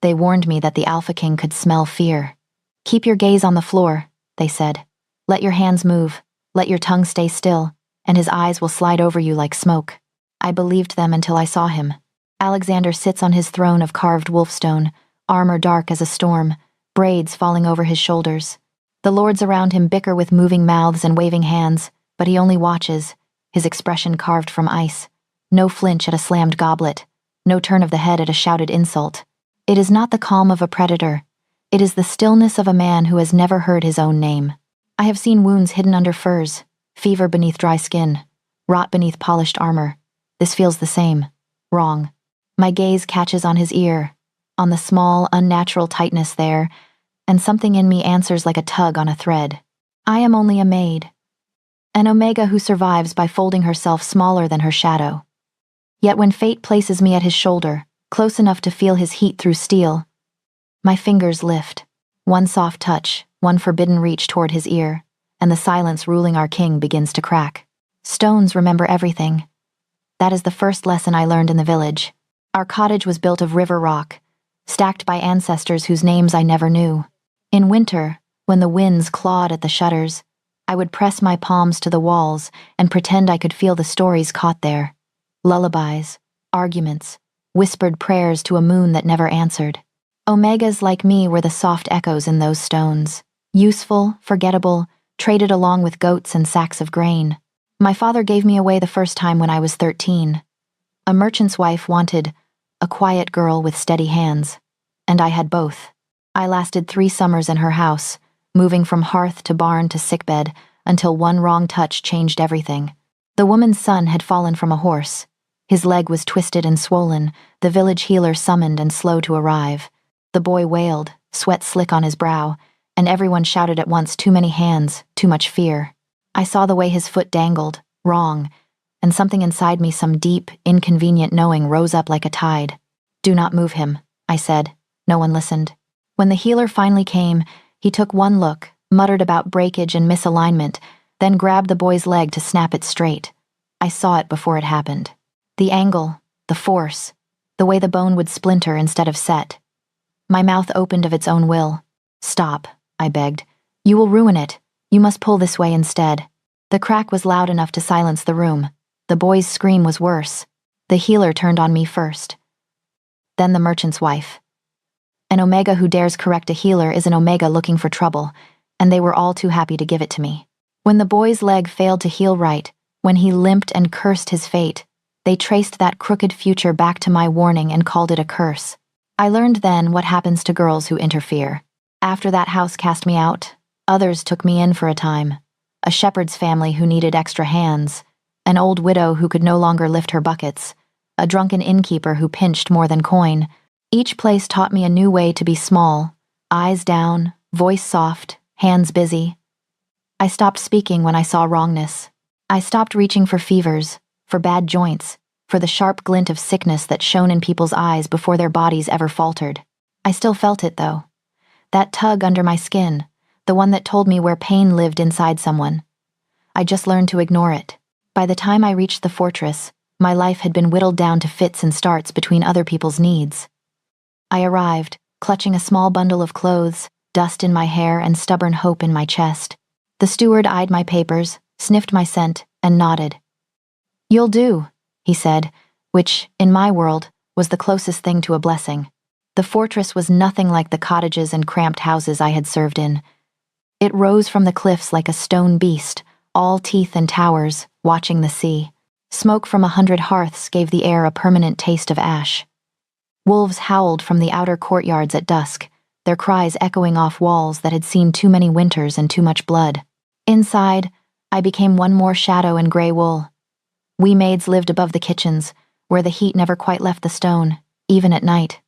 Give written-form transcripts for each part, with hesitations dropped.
They warned me that the Alpha King could smell fear. "Keep your gaze on the floor," they said. "Let your hands move, let your tongue stay still, and his eyes will slide over you like smoke." I believed them until I saw him. Alexander sits on his throne of carved wolfstone, armor dark as a storm, braids falling over his shoulders. The lords around him bicker with moving mouths and waving hands, but he only watches, his expression carved from ice. No flinch at a slammed goblet, no turn of the head at a shouted insult. It is not the calm of a predator. It is the stillness of a man who has never heard his own name. I have seen wounds hidden under furs, fever beneath dry skin, rot beneath polished armor. This feels the same. Wrong. My gaze catches on his ear, on the small, unnatural tightness there, and something in me answers like a tug on a thread. I am only a maid. An Omega who survives by folding herself smaller than her shadow. Yet when fate places me at his shoulder, close enough to feel his heat through steel, my fingers lift. One soft touch, one forbidden reach toward his ear, and the silence ruling our king begins to crack. Stones remember everything. That is the first lesson I learned in the village. Our cottage was built of river rock, stacked by ancestors whose names I never knew. In winter, when the winds clawed at the shutters, I would press my palms to the walls and pretend I could feel the stories caught there. Lullabies, arguments, whispered prayers to a moon that never answered. Omegas like me were the soft echoes in those stones. Useful, forgettable, traded along with goats and sacks of grain. My father gave me away the first time when I was 13. A merchant's wife wanted a quiet girl with steady hands, and I had both. I lasted 3 summers in her house, moving from hearth to barn to sickbed, until one wrong touch changed everything. The woman's son had fallen from a horse. His leg was twisted and swollen, the village healer summoned and slow to arrive. The boy wailed, sweat slick on his brow, and everyone shouted at once, "Too many hands, too much fear." I saw the way his foot dangled, wrong, and something inside me, some deep, inconvenient knowing, rose up like a tide. "Do not move him," I said. No one listened. When the healer finally came, he took one look, muttered about breakage and misalignment, then grabbed the boy's leg to snap it straight. I saw it before it happened. The angle, the force, the way the bone would splinter instead of set. My mouth opened of its own will. "Stop," I begged. "You will ruin it. You must pull this way instead." The crack was loud enough to silence the room. The boy's scream was worse. The healer turned on me first. Then the merchant's wife. An Omega who dares correct a healer is an Omega looking for trouble, and they were all too happy to give it to me. When the boy's leg failed to heal right, when he limped and cursed his fate, they traced that crooked future back to my warning and called it a curse. I learned then what happens to girls who interfere. After that house cast me out, others took me in for a time. A shepherd's family who needed extra hands, an old widow who could no longer lift her buckets, a drunken innkeeper who pinched more than coin. Each place taught me a new way to be small, eyes down, voice soft, hands busy. I stopped speaking when I saw wrongness. I stopped reaching for fevers, for bad joints, for the sharp glint of sickness that shone in people's eyes before their bodies ever faltered. I still felt it, though. That tug under my skin, the one that told me where pain lived inside someone. I just learned to ignore it. By the time I reached the fortress, my life had been whittled down to fits and starts between other people's needs. I arrived, clutching a small bundle of clothes, dust in my hair and stubborn hope in my chest. The steward eyed my papers, sniffed my scent, and nodded. "You'll do," he said, which, in my world, was the closest thing to a blessing. The fortress was nothing like the cottages and cramped houses I had served in. It rose from the cliffs like a stone beast, all teeth and towers, watching the sea. Smoke from 100 hearths gave the air a permanent taste of ash. Wolves howled from the outer courtyards at dusk, their cries echoing off walls that had seen too many winters and too much blood. Inside, I became one more shadow in gray wool. We maids lived above the kitchens, where the heat never quite left the stone, even at night.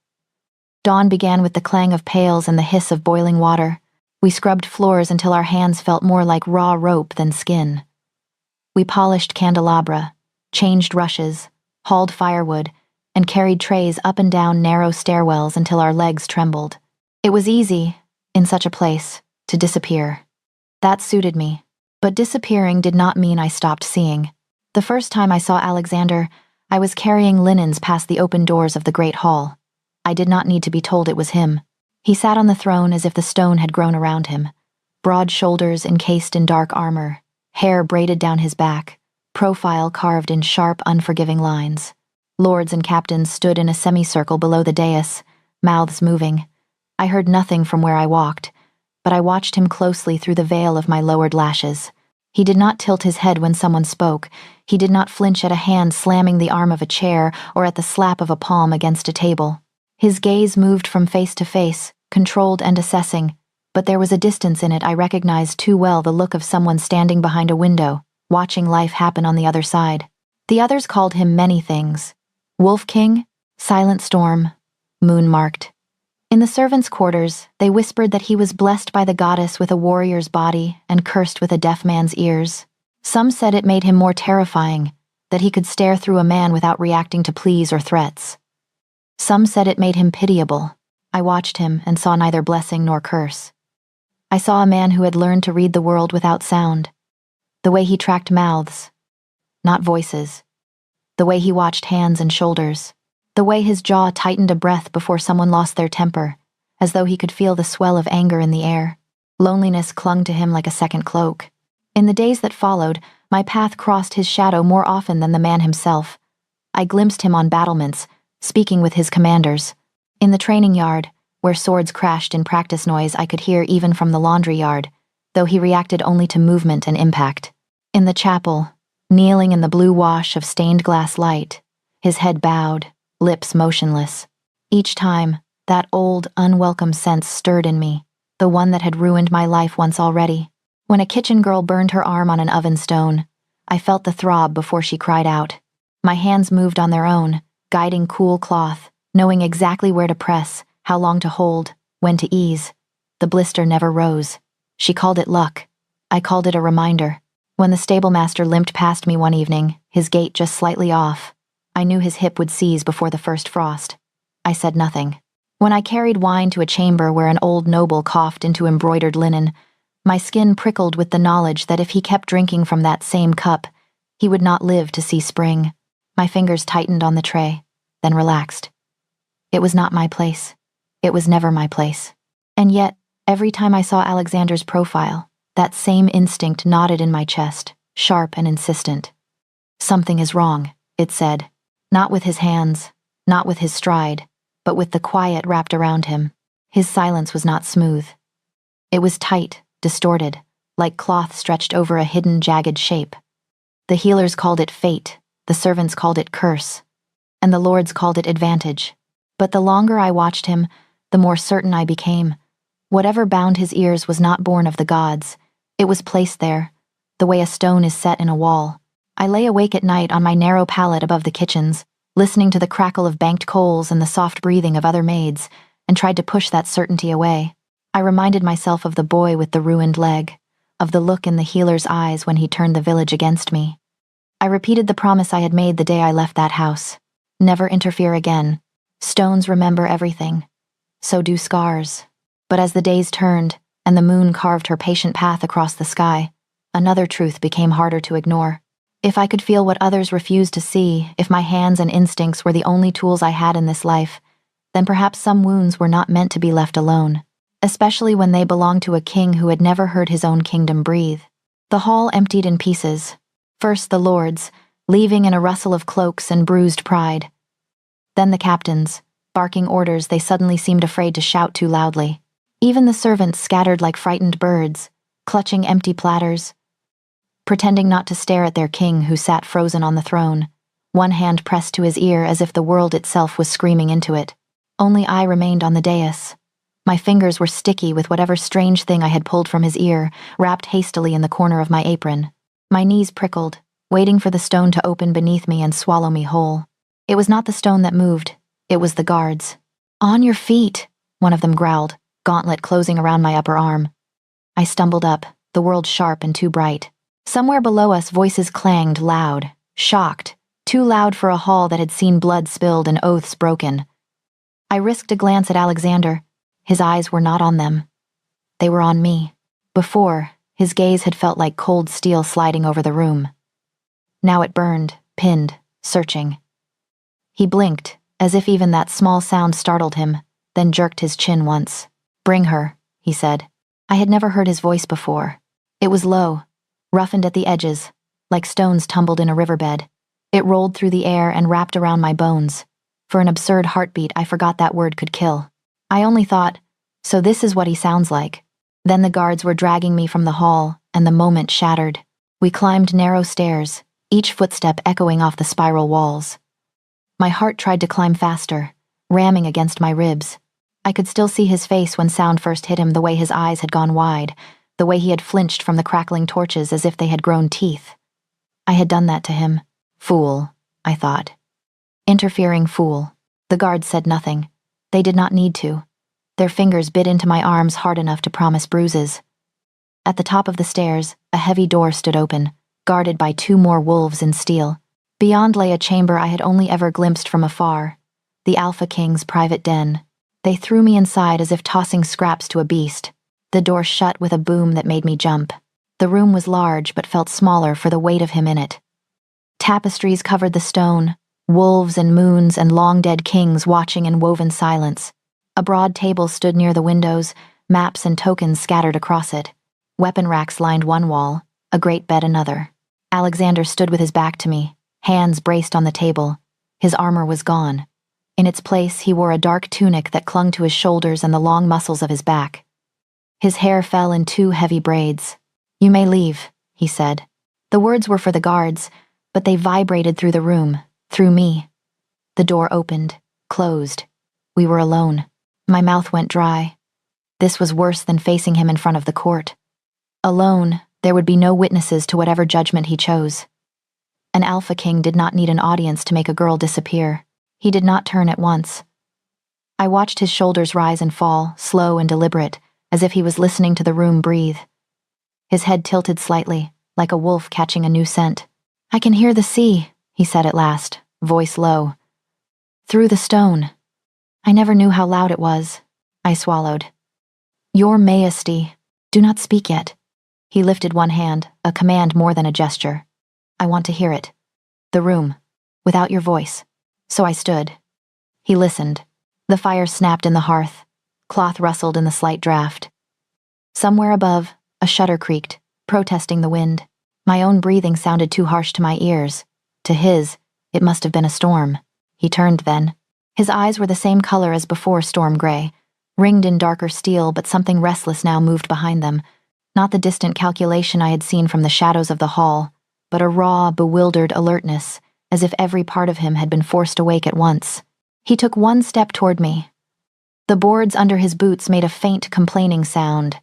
Dawn began with the clang of pails and the hiss of boiling water. We scrubbed floors until our hands felt more like raw rope than skin. We polished candelabra, changed rushes, hauled firewood, and carried trays up and down narrow stairwells until our legs trembled. It was easy, in such a place, to disappear. That suited me, but disappearing did not mean I stopped seeing. The first time I saw Alexander, I was carrying linens past the open doors of the great hall. I did not need to be told it was him. He sat on the throne as if the stone had grown around him. Broad shoulders encased in dark armor, hair braided down his back, profile carved in sharp, unforgiving lines. Lords and captains stood in a semicircle below the dais, mouths moving. I heard nothing from where I walked, but I watched him closely through the veil of my lowered lashes. He did not tilt his head when someone spoke. He did not flinch at a hand slamming the arm of a chair or at the slap of a palm against a table. His gaze moved from face to face, controlled and assessing, but there was a distance in it I recognized too well, the look of someone standing behind a window, watching life happen on the other side. The others called him many things. Wolf King, Silent Storm, Moon Marked. In the servants' quarters, they whispered that he was blessed by the goddess with a warrior's body and cursed with a deaf man's ears. Some said it made him more terrifying, that he could stare through a man without reacting to pleas or threats. Some said it made him pitiable. I watched him and saw neither blessing nor curse. I saw a man who had learned to read the world without sound. The way he tracked mouths, not voices. The way he watched hands and shoulders. The way his jaw tightened a breath before someone lost their temper, as though he could feel the swell of anger in the air. Loneliness clung to him like a second cloak. In the days that followed, my path crossed his shadow more often than the man himself. I glimpsed him on battlements, speaking with his commanders. In the training yard, where swords crashed in practice noise I could hear even from the laundry yard, though he reacted only to movement and impact. In the chapel, kneeling in the blue wash of stained glass light, his head bowed, lips motionless. Each time, that old, unwelcome sense stirred in me, the one that had ruined my life once already. When a kitchen girl burned her arm on an oven stone, I felt the throb before she cried out. My hands moved on their own, guiding cool cloth, knowing exactly where to press, how long to hold, when to ease. The blister never rose. She called it luck. I called it a reminder. When the stablemaster limped past me one evening, his gait just slightly off, I knew his hip would seize before the first frost. I said nothing. When I carried wine to a chamber where an old noble coughed into embroidered linen, my skin prickled with the knowledge that if he kept drinking from that same cup, he would not live to see spring. My fingers tightened on the tray, then relaxed. It was not my place. It was never my place. And yet, every time I saw Alexander's profile, that same instinct knotted in my chest, sharp and insistent. Something is wrong, it said. Not with his hands, not with his stride, but with the quiet wrapped around him. His silence was not smooth. It was tight, distorted, like cloth stretched over a hidden, jagged shape. The healers called it fate, the servants called it curse, and the lords called it advantage. But the longer I watched him, the more certain I became. Whatever bound his ears was not born of the gods. It was placed there, the way a stone is set in a wall. I lay awake at night on my narrow pallet above the kitchens, listening to the crackle of banked coals and the soft breathing of other maids, and tried to push that certainty away. I reminded myself of the boy with the ruined leg, of the look in the healer's eyes when he turned the village against me. I repeated the promise I had made the day I left that house. Never interfere again. Stones remember everything. So do scars. But as the days turned, and the moon carved her patient path across the sky, another truth became harder to ignore. If I could feel what others refused to see, if my hands and instincts were the only tools I had in this life, then perhaps some wounds were not meant to be left alone, especially when they belonged to a king who had never heard his own kingdom breathe. The hall emptied in pieces. First the lords, leaving in a rustle of cloaks and bruised pride. Then the captains, barking orders they suddenly seemed afraid to shout too loudly. Even the servants scattered like frightened birds, clutching empty platters, pretending not to stare at their king who sat frozen on the throne, one hand pressed to his ear as if the world itself was screaming into it. Only I remained on the dais. My fingers were sticky with whatever strange thing I had pulled from his ear, wrapped hastily in the corner of my apron. My knees prickled, waiting for the stone to open beneath me and swallow me whole. It was not the stone that moved, it was the guards. "On your feet," one of them growled, gauntlet closing around my upper arm. I stumbled up, the world sharp and too bright. Somewhere below us voices clanged loud, shocked, too loud for a hall that had seen blood spilled and oaths broken. I risked a glance at Alexander. His eyes were not on them. They were on me. Before, his gaze had felt like cold steel sliding over the room. Now it burned, pinned, searching. He blinked, as if even that small sound startled him, then jerked his chin once. "Bring her," he said. I had never heard his voice before. It was low, roughened at the edges, like stones tumbled in a riverbed. It rolled through the air and wrapped around my bones. For an absurd heartbeat, I forgot that word could kill. I only thought, so this is what he sounds like. Then the guards were dragging me from the hall, and the moment shattered. We climbed narrow stairs, each footstep echoing off the spiral walls. My heart tried to climb faster, ramming against my ribs. I could still see his face when sound first hit him, the way his eyes had gone wide, the way he had flinched from the crackling torches as if they had grown teeth. I had done that to him. Fool, I thought. Interfering fool. The guards said nothing. They did not need to. Their fingers bit into my arms hard enough to promise bruises. At the top of the stairs, a heavy door stood open, guarded by 2 more wolves in steel. Beyond lay a chamber I had only ever glimpsed from afar, the Alpha King's private den. They threw me inside as if tossing scraps to a beast. The door shut with a boom that made me jump. The room was large but felt smaller for the weight of him in it. Tapestries covered the stone, wolves and moons and long-dead kings watching in woven silence. A broad table stood near the windows, maps and tokens scattered across it. Weapon racks lined one wall, a great bed another. Alexander stood with his back to me, hands braced on the table. His armor was gone. In its place, he wore a dark tunic that clung to his shoulders and the long muscles of his back. His hair fell in 2 heavy braids. "You may leave," he said. The words were for the guards, but they vibrated through the room, through me. The door opened, closed. We were alone. My mouth went dry. This was worse than facing him in front of the court. Alone, there would be no witnesses to whatever judgment he chose. An Alpha King did not need an audience to make a girl disappear. He did not turn at once. I watched his shoulders rise and fall, slow and deliberate, as if he was listening to the room breathe. His head tilted slightly, like a wolf catching a new scent. "I can hear the sea," he said at last, voice low. "Through the stone." I never knew how loud it was. I swallowed. "Your Majesty, do not speak yet." He lifted one hand, a command more than a gesture. "I want to hear it. The room, without your voice." So I stood. He listened. The fire snapped in the hearth. Cloth rustled in the slight draft. Somewhere above, a shutter creaked, protesting the wind. My own breathing sounded too harsh to my ears. To his, it must have been a storm. He turned then. His eyes were the same color as before, storm gray, ringed in darker steel, but something restless now moved behind them. Not the distant calculation I had seen from the shadows of the hall, but a raw, bewildered alertness, as if every part of him had been forced awake at once. He took one step toward me. The boards under his boots made a faint, complaining sound.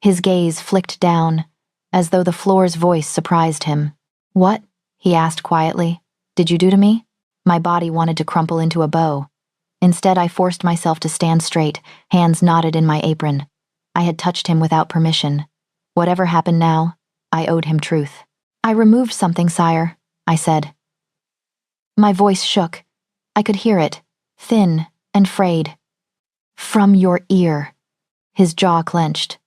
His gaze flicked down, as though the floor's voice surprised him. "What?" he asked quietly. "Did you do to me?" My body wanted to crumple into a bow. Instead, I forced myself to stand straight, hands knotted in my apron. I had touched him without permission. Whatever happened now, I owed him truth. "I removed something, sire," I said. My voice shook. I could hear it, thin and frayed. "From your ear." His jaw clenched.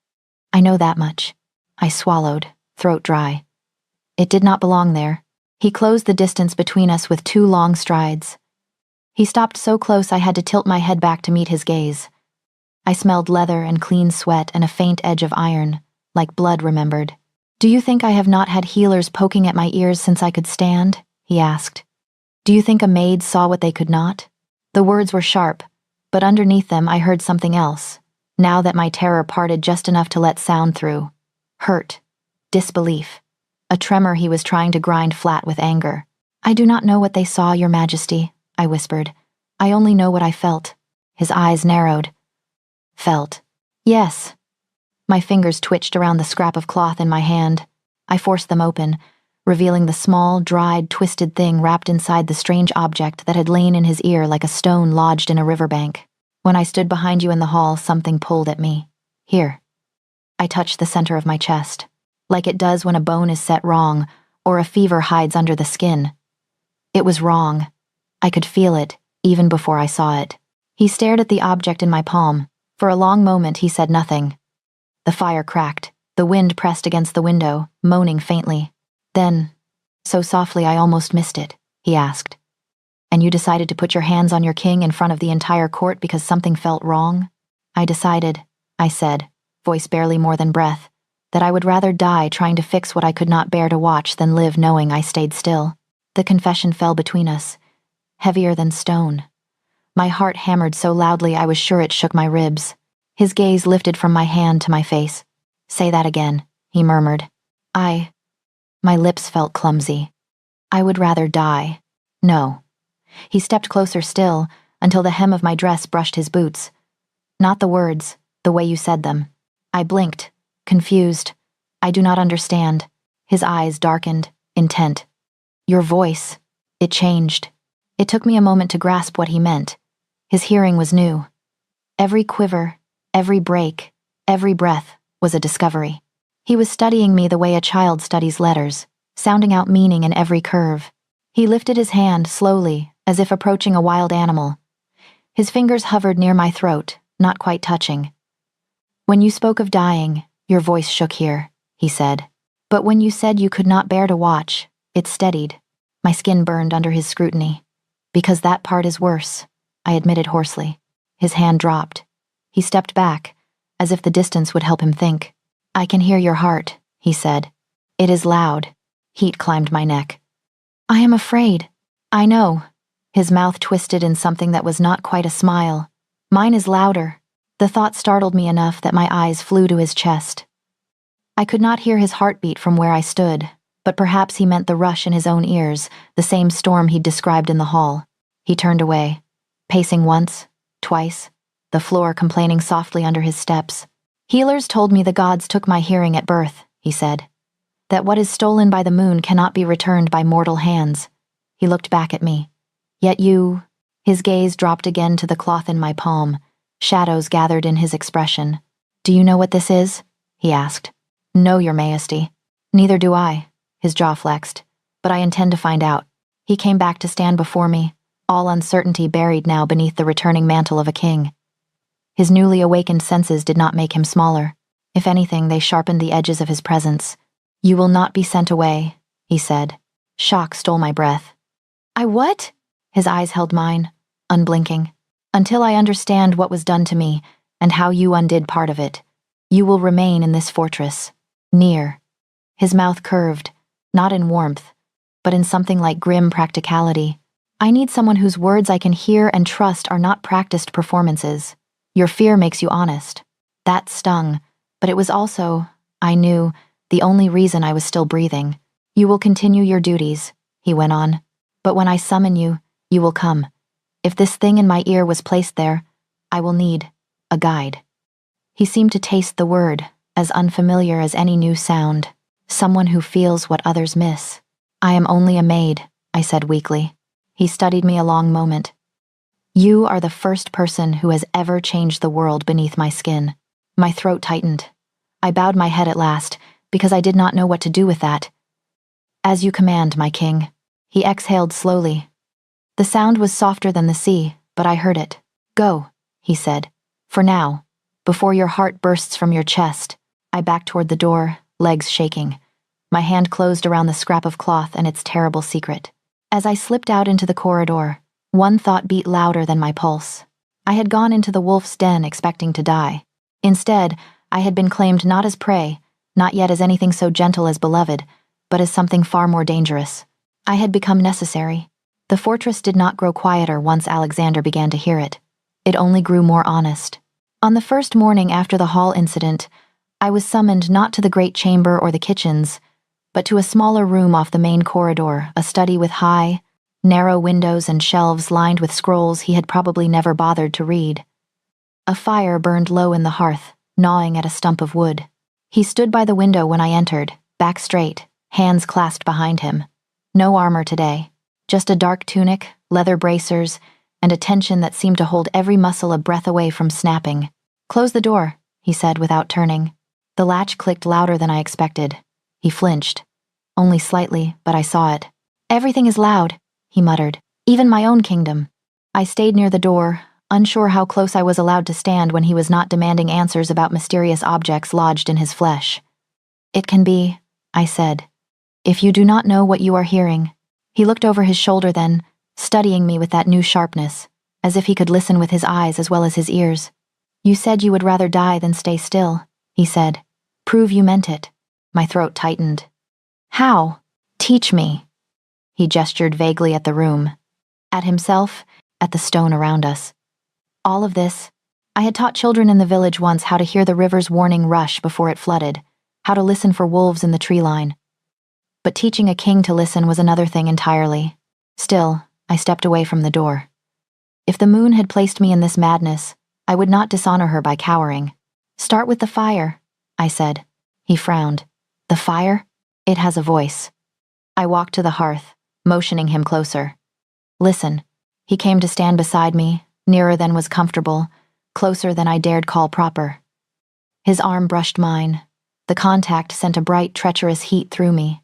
"I know that much." I swallowed, throat dry. It did not belong there. He closed the distance between us with 2 long strides. He stopped so close I had to tilt my head back to meet his gaze. I smelled leather and clean sweat and a faint edge of iron, like blood remembered. "Do you think I have not had healers poking at my ears since I could stand?" he asked. "Do you think a maid saw what they could not?" The words were sharp, but underneath them I heard something else, now that my terror parted just enough to let sound through. Hurt. Disbelief. A tremor he was trying to grind flat with anger. "I do not know what they saw, Your Majesty," I whispered. "I only know what I felt." His eyes narrowed. "Felt." "Yes." My fingers twitched around the scrap of cloth in my hand. I forced them open, revealing the small, dried, twisted thing wrapped inside the strange object that had lain in his ear like a stone lodged in a riverbank. "When I stood behind you in the hall, something pulled at me. Here." I touched the center of my chest, like it does when a bone is set wrong, or a fever hides under the skin. It was wrong. I could feel it, even before I saw it. He stared at the object in my palm. For a long moment he said nothing. The fire cracked. The wind pressed against the window, moaning faintly. Then, so softly I almost missed it, he asked, And you decided to put your hands on your king in front of the entire court because something felt wrong? I decided, I said, voice barely more than breath, that I would rather die trying to fix what I could not bear to watch than live knowing I stayed still. The confession fell between us, heavier than stone. My heart hammered so loudly I was sure it shook my ribs. His gaze lifted from my hand to my face. Say that again, he murmured. My lips felt clumsy. I would rather die. No. He stepped closer still, until the hem of my dress brushed his boots. Not the words, the way you said them. I blinked, confused. I do not understand. His eyes darkened, intent. Your voice. It changed. It took me a moment to grasp what he meant. His hearing was new. Every quiver, every break, every breath was a discovery. He was studying me the way a child studies letters, sounding out meaning in every curve. He lifted his hand slowly, as if approaching a wild animal. His fingers hovered near my throat, not quite touching. When you spoke of dying, your voice shook here, he said. But when you said you could not bear to watch, it steadied. My skin burned under his scrutiny. Because that part is worse, I admitted hoarsely. His hand dropped. He stepped back, as if the distance would help him think. I can hear your heart, he said. It is loud. Heat climbed my neck. I am afraid. I know. His mouth twisted in something that was not quite a smile. Mine is louder. The thought startled me enough that my eyes flew to his chest. I could not hear his heartbeat from where I stood, but perhaps he meant the rush in his own ears, the same storm he'd described in the hall. He turned away, pacing once, twice, the floor complaining softly under his steps. Healers told me the gods took my hearing at birth, he said. That what is stolen by the moon cannot be returned by mortal hands. He looked back at me. Yet you... His gaze dropped again to the cloth in my palm. Shadows gathered in his expression. Do you know what this is? He asked. No, your majesty. Neither do I. His jaw flexed. But I intend to find out. He came back to stand before me, all uncertainty buried now beneath the returning mantle of a king. His newly awakened senses did not make him smaller. If anything, they sharpened the edges of his presence. You will not be sent away, he said. Shock stole my breath. I what? His eyes held mine, unblinking. Until I understand what was done to me, and how you undid part of it. You will remain in this fortress. Near. His mouth curved, not in warmth, but in something like grim practicality. I need someone whose words I can hear and trust are not practiced performances. Your fear makes you honest. That stung, but it was also, I knew, the only reason I was still breathing. You will continue your duties, he went on. But when I summon you, you will come. If this thing in my ear was placed there, I will need a guide. He seemed to taste the word, as unfamiliar as any new sound. Someone who feels what others miss. I am only a maid, I said weakly. He studied me a long moment. You are the first person who has ever changed the world beneath my skin. My throat tightened. I bowed my head at last, because I did not know what to do with that. As you command, my king. He exhaled slowly. The sound was softer than the sea, but I heard it. Go, he said. For now, before your heart bursts from your chest. I backed toward the door, legs shaking. My hand closed around the scrap of cloth and its terrible secret. As I slipped out into the corridor, one thought beat louder than my pulse. I had gone into the wolf's den expecting to die. Instead, I had been claimed not as prey, not yet as anything so gentle as beloved, but as something far more dangerous. I had become necessary. The fortress did not grow quieter once Alexander began to hear it. It only grew more honest. On the first morning after the hall incident, I was summoned not to the great chamber or the kitchens, but to a smaller room off the main corridor, a study with high, narrow windows and shelves lined with scrolls he had probably never bothered to read. A fire burned low in the hearth, gnawing at a stump of wood. He stood by the window when I entered, back straight, hands clasped behind him. No armor today, just a dark tunic, leather bracers, and a tension that seemed to hold every muscle a breath away from snapping. Close the door, he said without turning. The latch clicked louder than I expected. He flinched. Only slightly, but I saw it. Everything is loud, he muttered. Even my own kingdom. I stayed near the door, unsure how close I was allowed to stand when he was not demanding answers about mysterious objects lodged in his flesh. It can be, I said. If you do not know what you are hearing. He looked over his shoulder then, studying me with that new sharpness, as if he could listen with his eyes as well as his ears. "You said you would rather die than stay still," he said. "Prove you meant it." My throat tightened. "How? Teach me." He gestured vaguely at the room, at himself, at the stone around us. All of this, I had taught children in the village once how to hear the river's warning rush before it flooded, how to listen for wolves in the tree line. But teaching a king to listen was another thing entirely. Still, I stepped away from the door. If the moon had placed me in this madness, I would not dishonor her by cowering. "Start with the fire," I said. He frowned. "The fire? It has a voice." I walked to the hearth, motioning him closer. "Listen." He came to stand beside me, nearer than was comfortable, closer than I dared call proper. His arm brushed mine. The contact sent a bright, treacherous heat through me.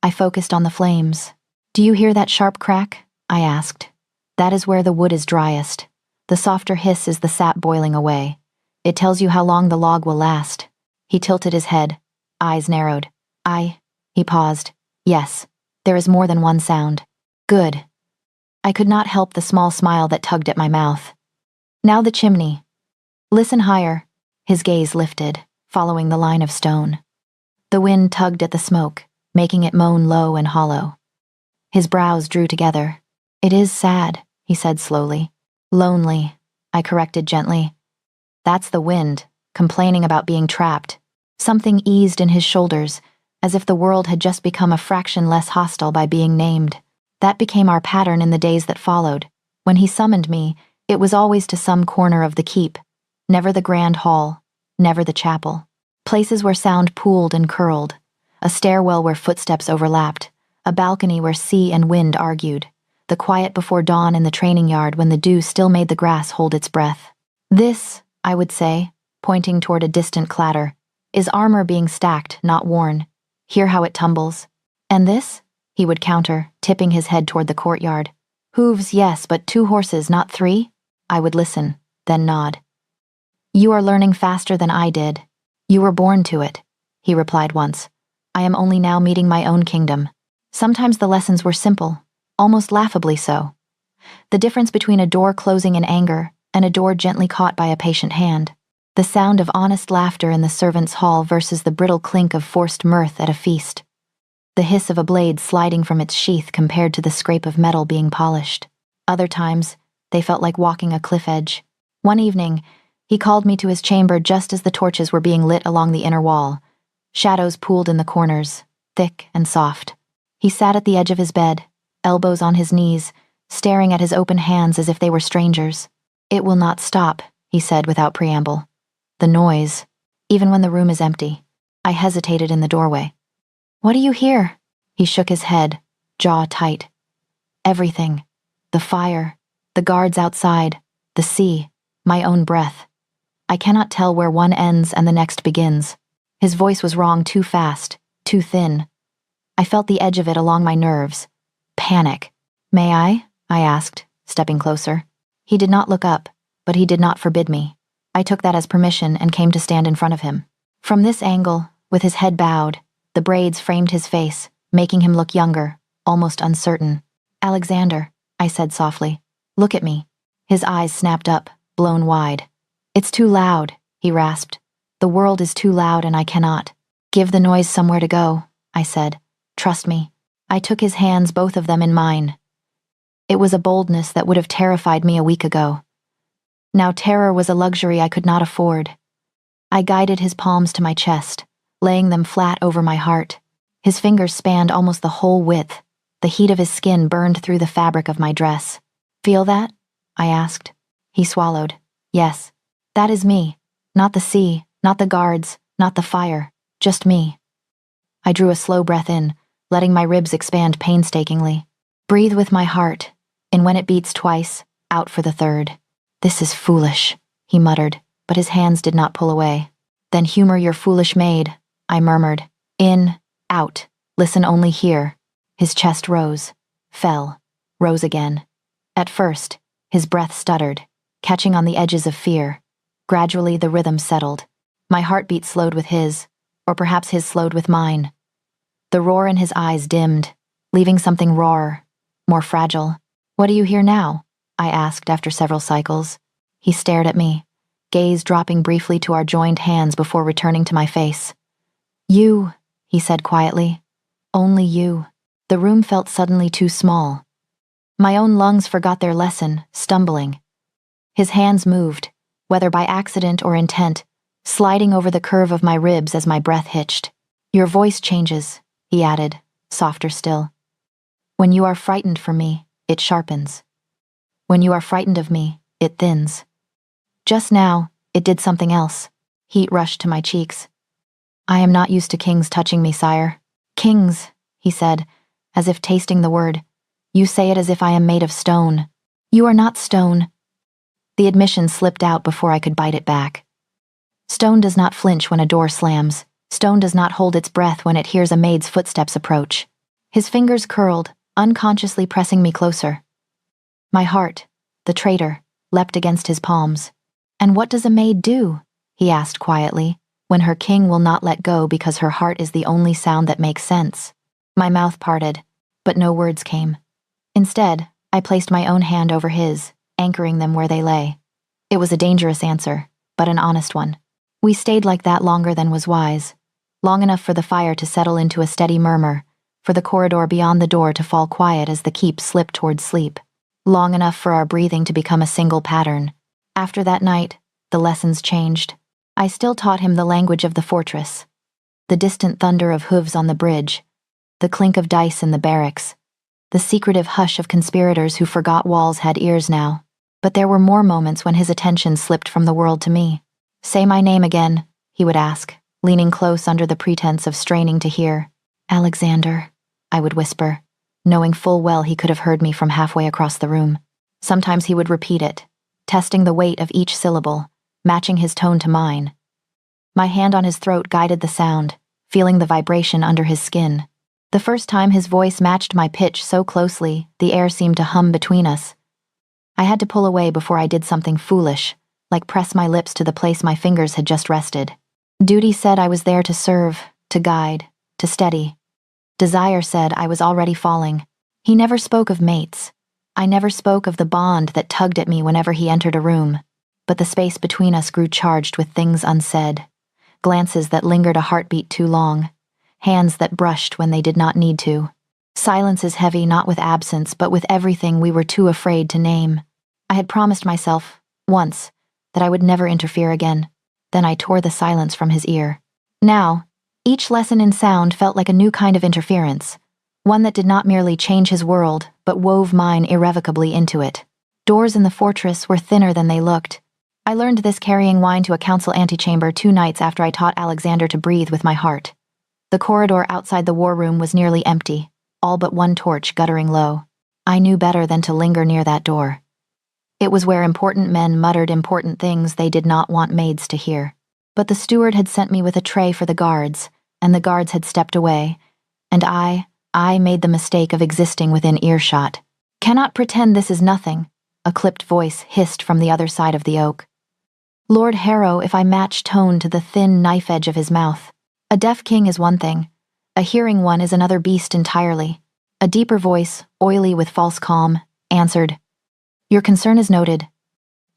I focused on the flames. "Do you hear that sharp crack?" I asked. "That is where the wood is driest. The softer hiss is the sap boiling away. It tells you how long the log will last." He tilted his head, eyes narrowed. He paused. "Yes, there is more than one sound." "Good." I could not help the small smile that tugged at my mouth. "Now the chimney." "Listen higher." His gaze lifted, following the line of stone. The wind tugged at the smoke, making it moan low and hollow. His brows drew together. "It is sad," he said slowly. "Lonely," I corrected gently. "That's the wind, complaining about being trapped." Something eased in his shoulders, as if the world had just become a fraction less hostile by being named. That became our pattern in the days that followed. When he summoned me, it was always to some corner of the keep. Never the grand hall, never the chapel. Places where sound pooled and curled. A stairwell where footsteps overlapped. A balcony where sea and wind argued. The quiet before dawn in the training yard when the dew still made the grass hold its breath. "This," I would say, pointing toward a distant clatter, "is armor being stacked, not worn. Hear how it tumbles. And this?" He would counter, tipping his head toward the courtyard. "Hooves, yes, but 2 horses, not 3? I would listen, then nod. "You are learning faster than I did. You were born to it," he replied once. "I am only now meeting my own kingdom." Sometimes the lessons were simple, almost laughably so. The difference between a door closing in anger and a door gently caught by a patient hand. The sound of honest laughter in the servants' hall versus the brittle clink of forced mirth at a feast. The hiss of a blade sliding from its sheath compared to the scrape of metal being polished. Other times, they felt like walking a cliff edge. One evening, he called me to his chamber just as the torches were being lit along the inner wall. Shadows pooled in the corners, thick and soft. He sat at the edge of his bed, elbows on his knees, staring at his open hands as if they were strangers. "It will not stop," he said without preamble. "The noise, even when the room is empty." I hesitated in the doorway. "What do you hear?" He shook his head, jaw tight. "Everything. The fire, the guards outside, the sea, my own breath. I cannot tell where one ends and the next begins." His voice was wrong too fast, too thin. I felt the edge of it along my nerves. Panic. "May I asked, stepping closer. He did not look up, but he did not forbid me. I took that as permission and came to stand in front of him. From this angle, with his head bowed, the braids framed his face, making him look younger, almost uncertain. "Alexander," I said softly, "look at me." His eyes snapped up, blown wide. "It's too loud," he rasped. "The world is too loud and I cannot." "Give the noise somewhere to go," I said. "Trust me." I took his hands, both of them in mine. It was a boldness that would have terrified me a week ago. Now terror was a luxury I could not afford. I guided his palms to my chest, laying them flat over my heart. His fingers spanned almost the whole width. The heat of his skin burned through the fabric of my dress. "Feel that?" I asked. He swallowed. "Yes. That is me. Not the sea, not the guards, not the fire. Just me." I drew a slow breath in, letting my ribs expand painstakingly. "Breathe with my heart, and when it beats twice, out for the third." "This is foolish," he muttered, but his hands did not pull away. "Then humor your foolish maid," I murmured. "In, out, listen only here." His chest rose, fell, rose again. At first, his breath stuttered, catching on the edges of fear. Gradually, the rhythm settled. My heartbeat slowed with his, or perhaps his slowed with mine. The roar in his eyes dimmed, leaving something rawer, more fragile. What do you hear now? I asked after several cycles. He stared at me, gaze dropping briefly to our joined hands before returning to my face. You, he said quietly. Only you. The room felt suddenly too small. My own lungs forgot their lesson, stumbling. His hands moved, whether by accident or intent, sliding over the curve of my ribs as my breath hitched. Your voice changes, he added, softer still. When you are frightened for me, it sharpens. When you are frightened of me, it thins. Just now, it did something else. Heat rushed to my cheeks. I am not used to kings touching me, sire. Kings, he said, as if tasting the word. You say it as if I am made of stone. You are not stone. The admission slipped out before I could bite it back. Stone does not flinch when a door slams. Stone does not hold its breath when it hears a maid's footsteps approach. His fingers curled, unconsciously pressing me closer. My heart, the traitor, leapt against his palms. And what does a maid do? He asked quietly, when her king will not let go because her heart is the only sound that makes sense. My mouth parted, but no words came. Instead, I placed my own hand over his, anchoring them where they lay. It was a dangerous answer, but an honest one. We stayed like that longer than was wise, long enough for the fire to settle into a steady murmur, for the corridor beyond the door to fall quiet as the keep slipped towards sleep, long enough for our breathing to become a single pattern. After that night, the lessons changed. I still taught him the language of the fortress, the distant thunder of hooves on the bridge, the clink of dice in the barracks, the secretive hush of conspirators who forgot walls had ears now. But there were more moments when his attention slipped from the world to me. Say my name again, he would ask, leaning close under the pretense of straining to hear. Alexander, I would whisper, knowing full well he could have heard me from halfway across the room. Sometimes he would repeat it, testing the weight of each syllable, matching his tone to mine. My hand on his throat guided the sound, feeling the vibration under his skin. The first time his voice matched my pitch so closely, the air seemed to hum between us. I had to pull away before I did something foolish, like press my lips to the place my fingers had just rested. Duty said I was there to serve, to guide, to steady. Desire said I was already falling. He never spoke of mates. I never spoke of the bond that tugged at me whenever he entered a room. But the space between us grew charged with things unsaid, glances that lingered a heartbeat too long, hands that brushed when they did not need to. Silence is heavy not with absence, but with everything we were too afraid to name. I had promised myself, once, that I would never interfere again. Then I tore the silence from his ear. Now, each lesson in sound felt like a new kind of interference, one that did not merely change his world, but wove mine irrevocably into it. Doors in the fortress were thinner than they looked. I learned this carrying wine to a council antechamber 2 nights after I taught Alexander to breathe with my heart. The corridor outside the war room was nearly empty, all but one torch guttering low. I knew better than to linger near that door. It was where important men muttered important things they did not want maids to hear. But the steward had sent me with a tray for the guards, and the guards had stepped away, and I made the mistake of existing within earshot. Cannot pretend this is nothing, a clipped voice hissed from the other side of the oak. Lord Harrow, if I match tone to the thin knife edge of his mouth. A deaf king is one thing, a hearing one is another beast entirely. A deeper voice, oily with false calm, answered, Your concern is noted,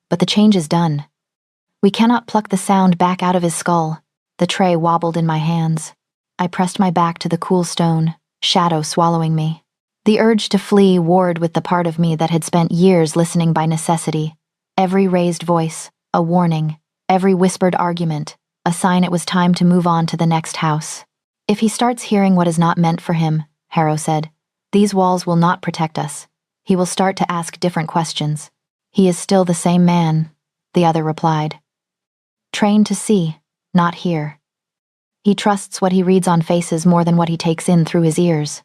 but the change is done. We cannot pluck the sound back out of his skull. The tray wobbled in my hands. I pressed my back to the cool stone, shadow swallowing me. The urge to flee warred with the part of me that had spent years listening by necessity. Every raised voice, a warning, every whispered argument, a sign it was time to move on to the next house. If he starts hearing what is not meant for him, Harrow said, these walls will not protect us. He will start to ask different questions. He is still the same man, the other replied. Trained to see, not hear. He trusts what he reads on faces more than what he takes in through his ears.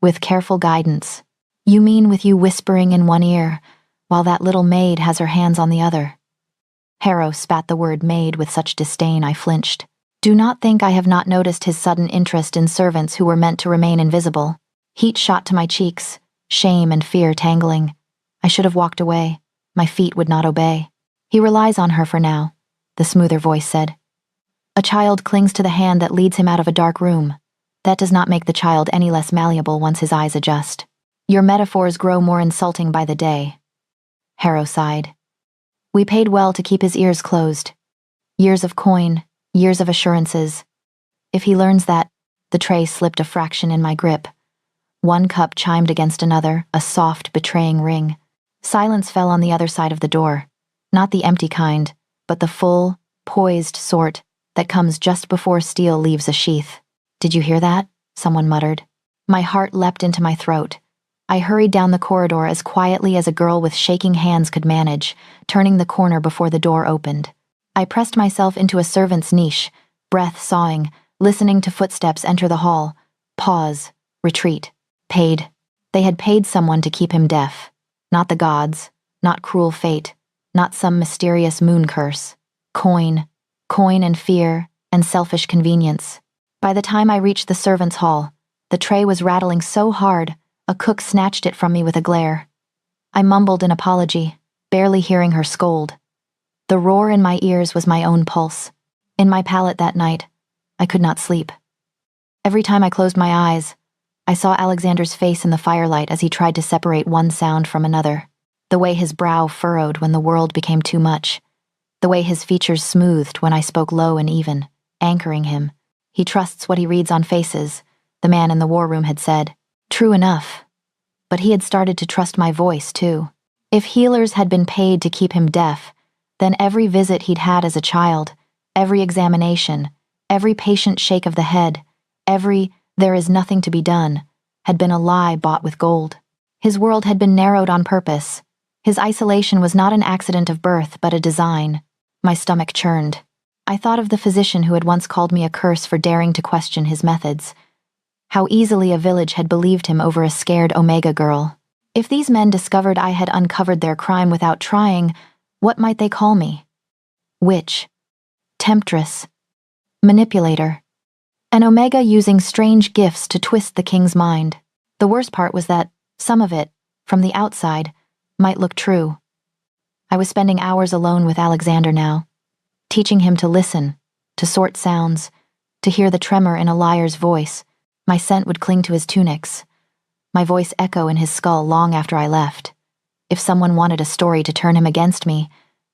With careful guidance. You mean with you whispering in one ear, while that little maid has her hands on the other? Harrow spat the word maid with such disdain I flinched. Do not think I have not noticed his sudden interest in servants who were meant to remain invisible. Heat shot to my cheeks, shame and fear tangling. I should have walked away. My feet would not obey. He relies on her for now, the smoother voice said. A child clings to the hand that leads him out of a dark room. That does not make the child any less malleable once his eyes adjust. Your metaphors grow more insulting by the day. Harrow sighed. We paid well to keep his ears closed. Years of coin, years of assurances. If he learns that, the tray slipped a fraction in my grip. One cup chimed against another, a soft, betraying ring. Silence fell on the other side of the door. Not the empty kind, but the full, poised sort that comes just before steel leaves a sheath. Did you hear that? Someone muttered. My heart leapt into my throat. I hurried down the corridor as quietly as a girl with shaking hands could manage, turning the corner before the door opened. I pressed myself into a servant's niche, breath sawing, listening to footsteps enter the hall. Pause. Retreat. Paid. They had paid someone to keep him deaf. Not the gods. Not cruel fate. Not some mysterious moon curse. Coin. Coin and fear, and selfish convenience. By the time I reached the servants' hall, the tray was rattling so hard, a cook snatched it from me with a glare. I mumbled an apology, barely hearing her scold. The roar in my ears was my own pulse. In my pallet that night, I could not sleep. Every time I closed my eyes, I saw Alexander's face in the firelight as he tried to separate one sound from another. The way his brow furrowed when the world became too much. The way his features smoothed when I spoke low and even, anchoring him. He trusts what he reads on faces, the man in the war room had said. True enough. But he had started to trust my voice, too. If healers had been paid to keep him deaf, then every visit he'd had as a child, every examination, every patient shake of the head, every "there is nothing to be done," had been a lie bought with gold. His world had been narrowed on purpose. His isolation was not an accident of birth, but a design. My stomach churned. I thought of the physician who had once called me a curse for daring to question his methods. How easily a village had believed him over a scared Omega girl. If these men discovered I had uncovered their crime without trying, what might they call me? Witch. Temptress. Manipulator. An Omega using strange gifts to twist the king's mind. The worst part was that some of it, from the outside, might look true. I was spending hours alone with Alexander now, teaching him to listen, to sort sounds, to hear the tremor in a liar's voice. My scent would cling to his tunics, my voice echo in his skull long after I left. If someone wanted a story to turn him against me,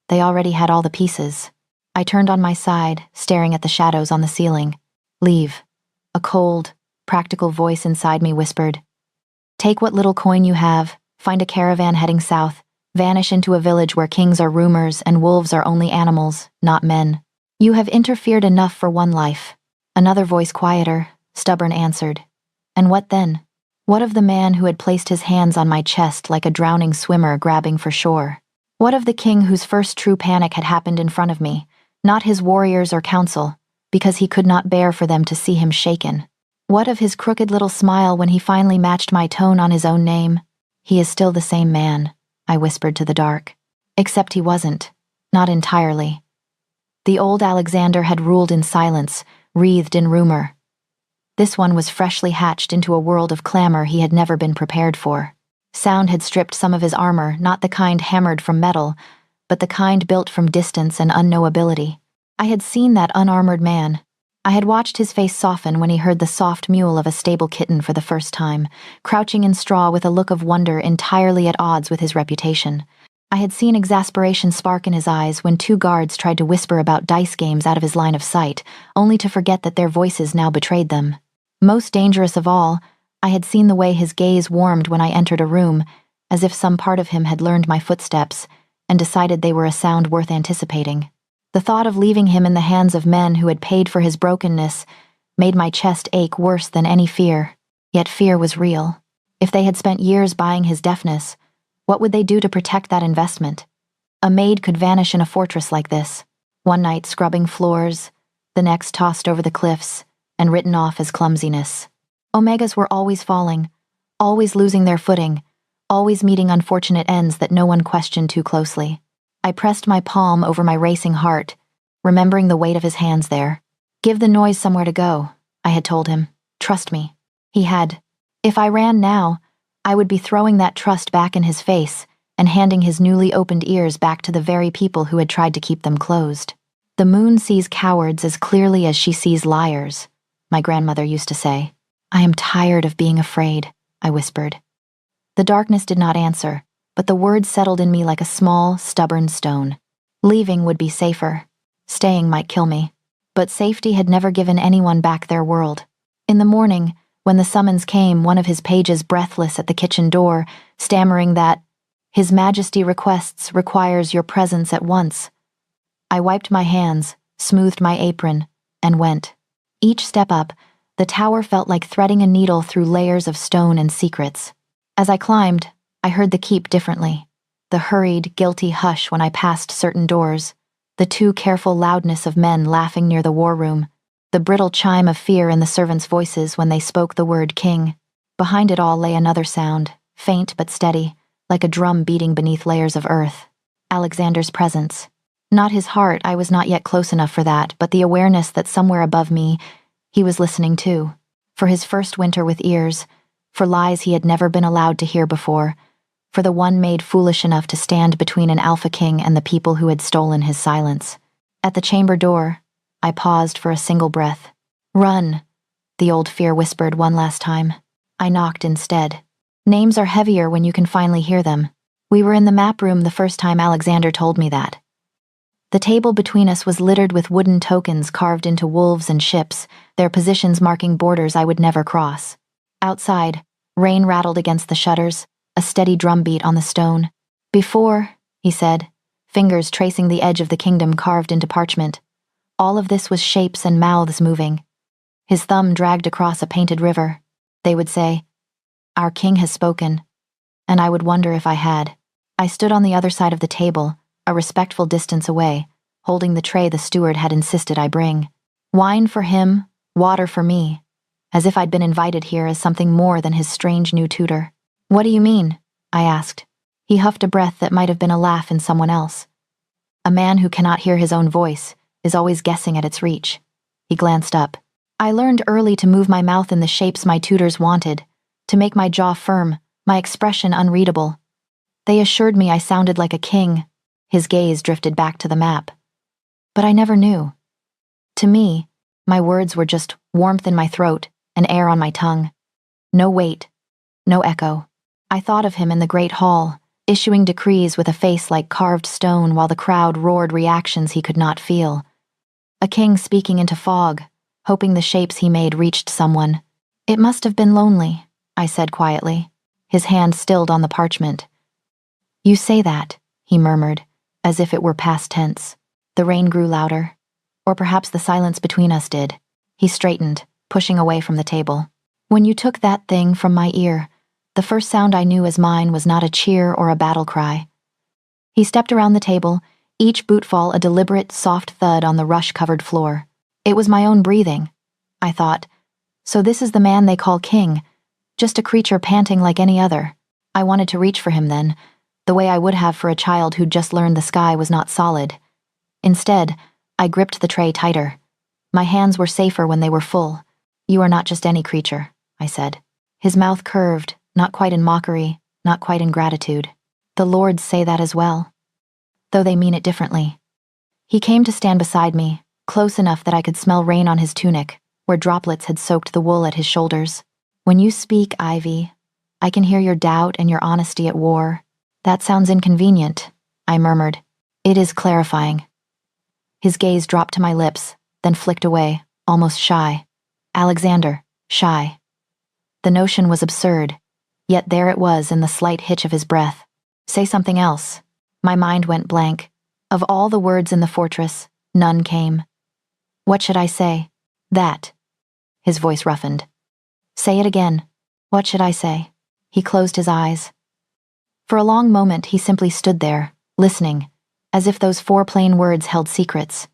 they already had all the pieces. I turned on my side, staring at the shadows on the ceiling. Leave. A cold, practical voice inside me whispered. Take what little coin you have, find a caravan heading south, vanish into a village where kings are rumors and wolves are only animals, not men. You have interfered enough for one life. Another voice, quieter, stubborn, answered. And what then? What of the man who had placed his hands on my chest like a drowning swimmer grabbing for shore? What of the king whose first true panic had happened in front of me, not his warriors or council, because he could not bear for them to see him shaken? What of his crooked little smile when he finally matched my tone on his own name? He is still the same man, I whispered to the dark. Except he wasn't. Not entirely. The old Alexander had ruled in silence, wreathed in rumor. This one was freshly hatched into a world of clamor he had never been prepared for. Sound had stripped some of his armor, not the kind hammered from metal, but the kind built from distance and unknowability. I had seen that unarmored man. I had watched his face soften when he heard the soft mewl of a stable kitten for the first time, crouching in straw with a look of wonder entirely at odds with his reputation. I had seen exasperation spark in his eyes when two guards tried to whisper about dice games out of his line of sight, only to forget that their voices now betrayed them. Most dangerous of all, I had seen the way his gaze warmed when I entered a room, as if some part of him had learned my footsteps and decided they were a sound worth anticipating. The thought of leaving him in the hands of men who had paid for his brokenness made my chest ache worse than any fear. Yet fear was real. If they had spent years buying his deafness, what would they do to protect that investment? A maid could vanish in a fortress like this, one night scrubbing floors, the next tossed over the cliffs, and written off as clumsiness. Omegas were always falling, always losing their footing, always meeting unfortunate ends that no one questioned too closely. I pressed my palm over my racing heart, remembering the weight of his hands there. Give the noise somewhere to go, I had told him. Trust me. He had. If I ran now, I would be throwing that trust back in his face and handing his newly opened ears back to the very people who had tried to keep them closed. The moon sees cowards as clearly as she sees liars, my grandmother used to say. I am tired of being afraid, I whispered. The darkness did not answer, but the words settled in me like a small, stubborn stone. Leaving would be safer. Staying might kill me. But safety had never given anyone back their world. In the morning, when the summons came, one of his pages breathless at the kitchen door, stammering that, "His Majesty requires your presence at once." I wiped my hands, smoothed my apron, and went. Each step up, the tower felt like threading a needle through layers of stone and secrets. As I climbed, I heard the keep differently. The hurried, guilty hush when I passed certain doors, the too careful loudness of men laughing near the war room, the brittle chime of fear in the servants' voices when they spoke the word king. Behind it all lay another sound, faint but steady, like a drum beating beneath layers of earth. Alexander's presence. Not his heart, I was not yet close enough for that, but the awareness that somewhere above me, he was listening too. For his first winter with ears, for lies he had never been allowed to hear before, for the one made foolish enough to stand between an alpha king and the people who had stolen his silence. At the chamber door, I paused for a single breath. "Run," the old fear whispered one last time. I knocked instead. Names are heavier when you can finally hear them. We were in the map room the first time Alexander told me that. The table between us was littered with wooden tokens carved into wolves and ships, their positions marking borders I would never cross. Outside, rain rattled against the shutters, a steady drumbeat on the stone. "Before," he said, fingers tracing the edge of the kingdom carved into parchment. All of this was shapes and mouths moving. His thumb dragged across a painted river. They would say, "Our king has spoken," and I would wonder if I had. I stood on the other side of the table, a respectful distance away, holding the tray the steward had insisted I bring. Wine for him, water for me, as if I'd been invited here as something more than his strange new tutor. "What do you mean?" I asked. He huffed a breath that might have been a laugh in someone else. "A man who cannot hear his own voice is always guessing at its reach." He glanced up. I learned early to move my mouth in the shapes my tutors wanted, to make my jaw firm, my expression unreadable. They assured me I sounded like a king. His gaze drifted back to the map. But I never knew. To me, my words were just warmth in my throat and air on my tongue. No weight, no echo. I thought of him in the great hall, issuing decrees with a face like carved stone while the crowd roared reactions he could not feel. A king speaking into fog, hoping the shapes he made reached someone. "It must have been lonely," I said quietly. His hand stilled on the parchment. "You say that," he murmured, as if it were past tense. The rain grew louder. Or perhaps the silence between us did. He straightened, pushing away from the table. "When you took that thing from my ear, the first sound I knew as mine was not a cheer or a battle cry." He stepped around the table, each bootfall a deliberate, soft thud on the rush-covered floor. It was my own breathing. I thought, so this is the man they call king, just a creature panting like any other. I wanted to reach for him then, the way I would have for a child who'd just learned the sky was not solid. Instead, I gripped the tray tighter. My hands were safer when they were full. "You are not just any creature," I said. His mouth curved, not quite in mockery, not quite in gratitude. "The lords say that as well, though they mean it differently." He came to stand beside me, close enough that I could smell rain on his tunic, where droplets had soaked the wool at his shoulders. "When you speak, Ivy, I can hear your doubt and your honesty at war." "That sounds inconvenient," I murmured. "It is clarifying." His gaze dropped to my lips, then flicked away, almost shy. Alexander, shy. The notion was absurd, yet there it was in the slight hitch of his breath. "Say something else." My mind went blank. Of all the words in the fortress, none came. "What should I say?" "That." His voice roughened. "Say it again." "What should I say?" He closed his eyes. For a long moment he simply stood there, listening, as if those 4 plain words held secrets.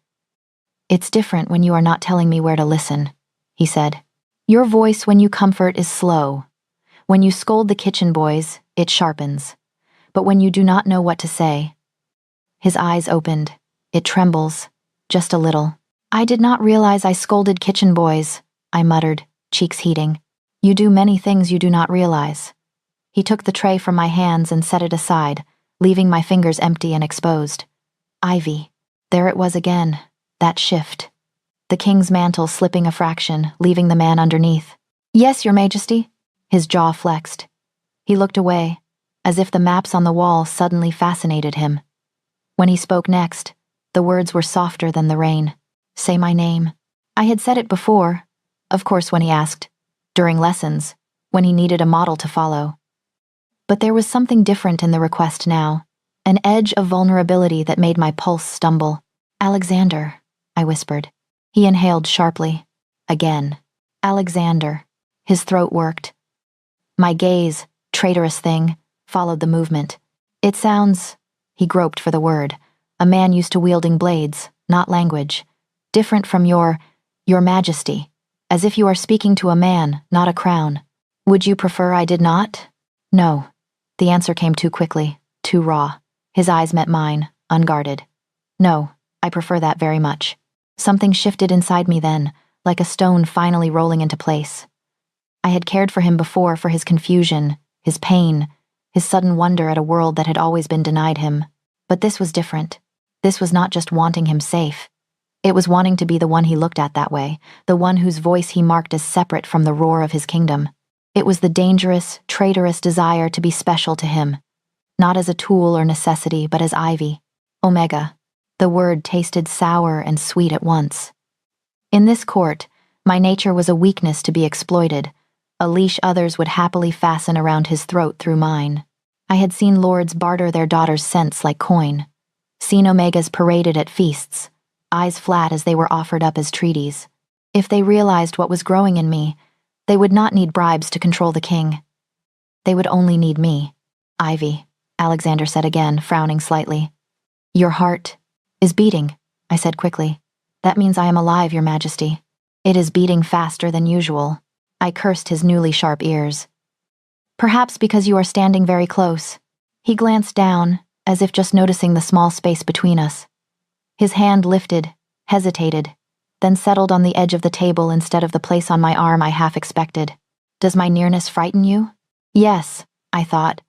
"It's different when you are not telling me where to listen," he said. "Your voice when you comfort is slow. When you scold the kitchen boys, it sharpens. But when you do not know what to say..." His eyes opened. "It trembles. Just a little." "I did not realize I scolded kitchen boys," I muttered, cheeks heating. "You do many things you do not realize." He took the tray from my hands and set it aside, leaving my fingers empty and exposed. Ivy. There it was again, that shift. The king's mantle slipping a fraction, leaving the man underneath. "Yes, your majesty." His jaw flexed. He looked away, as if the maps on the wall suddenly fascinated him. When he spoke next, the words were softer than the rain. Say my name. I had said it before, of course when he asked, during lessons, when he needed a model to follow. But there was something different in the request now, an edge of vulnerability that made my pulse stumble. Alexander, I whispered. He inhaled sharply. Again. Alexander. His throat worked. My gaze, traitorous thing, followed the movement. It sounds, he groped for the word, a man used to wielding blades, not language, different from your majesty, as if you are speaking to a man, not a crown. Would you prefer I did not? No. The answer came too quickly, too raw. His eyes met mine, unguarded. No, I prefer that very much. Something shifted inside me then, like a stone finally rolling into place. I had cared for him before for his confusion, his pain, his sudden wonder at a world that had always been denied him. But this was different. This was not just wanting him safe. It was wanting to be the one he looked at that way, the one whose voice he marked as separate from the roar of his kingdom. It was the dangerous, traitorous desire to be special to him, not as a tool or necessity, but as Ivy. Omega. The word tasted sour and sweet at once. In this court, my nature was a weakness to be exploited, a leash others would happily fasten around his throat through mine. I had seen lords barter their daughters' scents like coin, seen Omegas paraded at feasts, eyes flat as they were offered up as treaties. If they realized what was growing in me, they would not need bribes to control the king. They would only need me. Ivy, Alexander said again, frowning slightly. Your heart is beating, I said quickly. That means I am alive, Your Majesty. It is beating faster than usual. I cursed his newly sharp ears. Perhaps because you are standing very close. He glanced down, as if just noticing the small space between us. His hand lifted, hesitated, then settled on the edge of the table instead of the place on my arm I half expected. Does my nearness frighten you? Yes, I thought.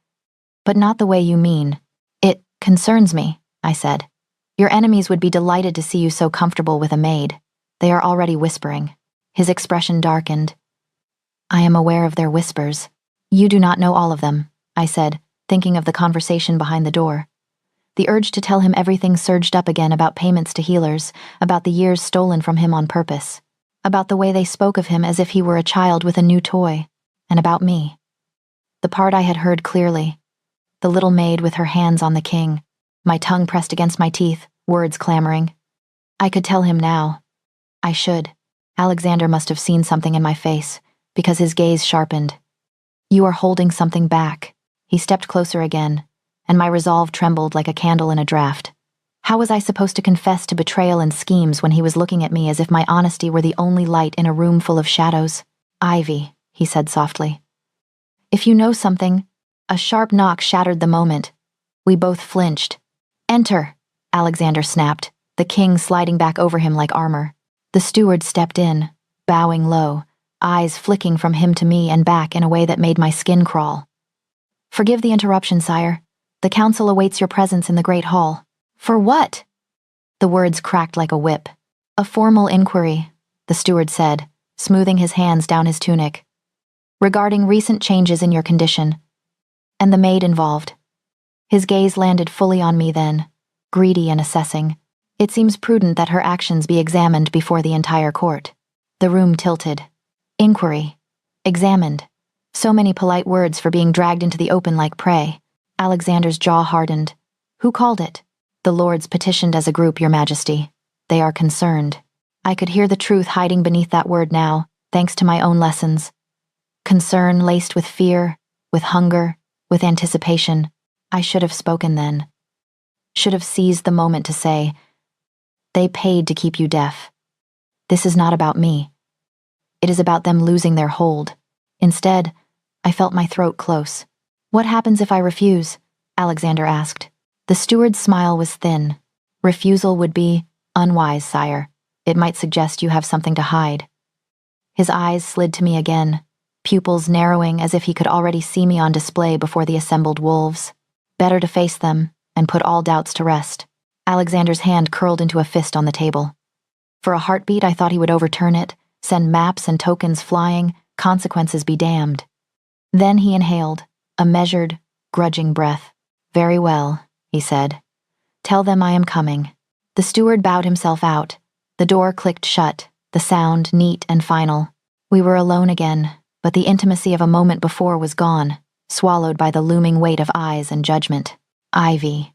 But not the way you mean. It concerns me, I said. Your enemies would be delighted to see you so comfortable with a maid. They are already whispering. His expression darkened. I am aware of their whispers. You do not know all of them, I said, thinking of the conversation behind the door. The urge to tell him everything surged up again about payments to healers, about the years stolen from him on purpose, about the way they spoke of him as if he were a child with a new toy, and about me. The part I had heard clearly. The little maid with her hands on the king, my tongue pressed against my teeth, words clamoring. I could tell him now. I should. Alexander must have seen something in my face, because his gaze sharpened. You are holding something back. He stepped closer again, and my resolve trembled like a candle in a draught. How was I supposed to confess to betrayal and schemes when he was looking at me as if my honesty were the only light in a room full of shadows? Ivy, he said softly. If you know something, a sharp knock shattered the moment. We both flinched. Enter, Alexander snapped, the king sliding back over him like armor. The steward stepped in, bowing low, eyes flicking from him to me and back in a way that made my skin crawl. Forgive the interruption, sire. The council awaits your presence in the great hall. For what? The words cracked like a whip. A formal inquiry, the steward said, smoothing his hands down his tunic. Regarding recent changes in your condition. And the maid involved. His gaze landed fully on me then, greedy and assessing. It seems prudent that her actions be examined before the entire court. The room tilted. Inquiry. Examined. So many polite words for being dragged into the open like prey. Alexander's jaw hardened. Who called it? The lords petitioned as a group, Your Majesty. They are concerned. I could hear the truth hiding beneath that word now, thanks to my own lessons. Concern laced with fear, with hunger, with anticipation. I should have spoken then. Should have seized the moment to say, they paid to keep you deaf. This is not about me. It is about them losing their hold. Instead, I felt my throat close. What happens if I refuse? Alexander asked. The steward's smile was thin. Refusal would be unwise, sire. It might suggest you have something to hide. His eyes slid to me again, pupils narrowing as if he could already see me on display before the assembled wolves. Better to face them and put all doubts to rest. Alexander's hand curled into a fist on the table. For a heartbeat, I thought he would overturn it, send maps and tokens flying, consequences be damned. Then he inhaled, a measured, grudging breath. "Very well," he said. "Tell them I am coming." The steward bowed himself out. The door clicked shut, the sound neat and final. We were alone again, but the intimacy of a moment before was gone, swallowed by the looming weight of eyes and judgment. "Ivy."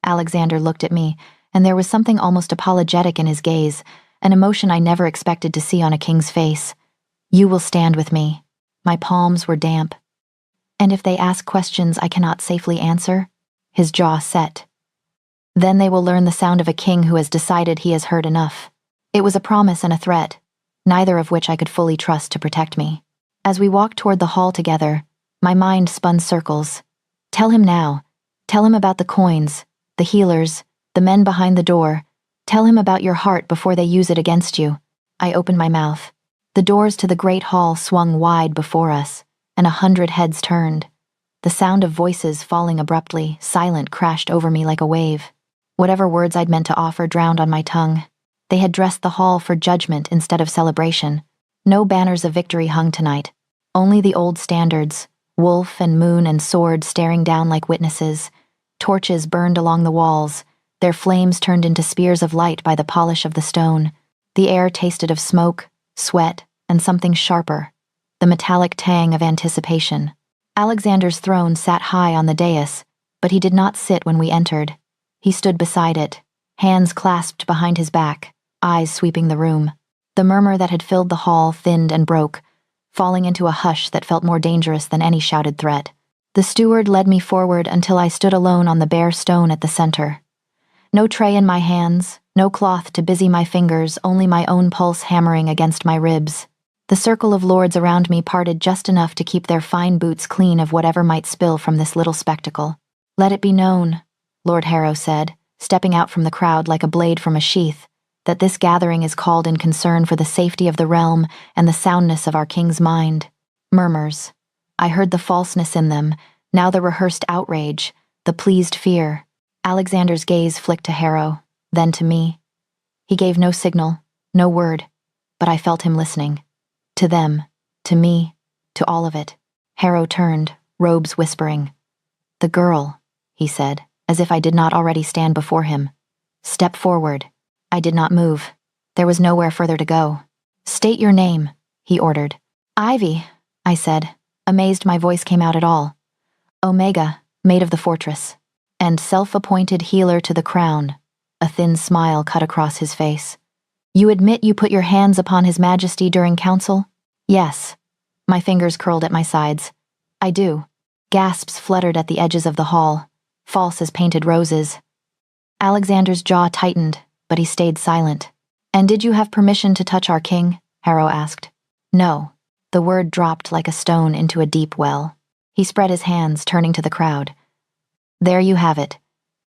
Alexander looked at me, and there was something almost apologetic in his gaze, an emotion I never expected to see on a king's face. "You will stand with me." My palms were damp. "And if they ask questions I cannot safely answer?" His jaw set. "Then they will learn the sound of a king who has decided he has heard enough." It was a promise and a threat, neither of which I could fully trust to protect me. As we walked toward the hall together, my mind spun circles. "Tell him now. Tell him about the coins, the healers, the men behind the door. Tell him about your heart before they use it against you." I opened my mouth. The doors to the great hall swung wide before us, and 100 heads turned. The sound of voices falling abruptly, silent, crashed over me like a wave. Whatever words I'd meant to offer drowned on my tongue. They had dressed the hall for judgment instead of celebration. No banners of victory hung tonight. Only the old standards, wolf and moon and sword staring down like witnesses. Torches burned along the walls, their flames turned into spears of light by the polish of the stone. The air tasted of smoke, sweat, and something sharper, the metallic tang of anticipation. Alexander's throne sat high on the dais, but he did not sit when we entered. He stood beside it, hands clasped behind his back, eyes sweeping the room. The murmur that had filled the hall thinned and broke, falling into a hush that felt more dangerous than any shouted threat. The steward led me forward until I stood alone on the bare stone at the center. No tray in my hands, no cloth to busy my fingers, only my own pulse hammering against my ribs. The circle of lords around me parted just enough to keep their fine boots clean of whatever might spill from this little spectacle. "Let it be known," Lord Harrow said, stepping out from the crowd like a blade from a sheath, "that this gathering is called in concern for the safety of the realm and the soundness of our king's mind." Murmurs. I heard the falseness in them, now the rehearsed outrage, the pleased fear. Alexander's gaze flicked to Harrow, then to me. He gave no signal, no word, but I felt him listening. To them, to me, to all of it. Harrow turned, robes whispering. "The girl," he said, as if I did not already stand before him. "Step forward." I did not move. There was nowhere further to go. "State your name," he ordered. "Ivy," I said, amazed my voice came out at all. "Omega, maid of the fortress, and self-appointed healer to the crown." A thin smile cut across his face. "You admit you put your hands upon His Majesty during council?" "Yes." My fingers curled at my sides. "I do." Gasps fluttered at the edges of the hall, false as painted roses. Alexander's jaw tightened, but he stayed silent. "And did you have permission to touch our king?" Harrow asked. "No." The word dropped like a stone into a deep well. He spread his hands, turning to the crowd. "There you have it.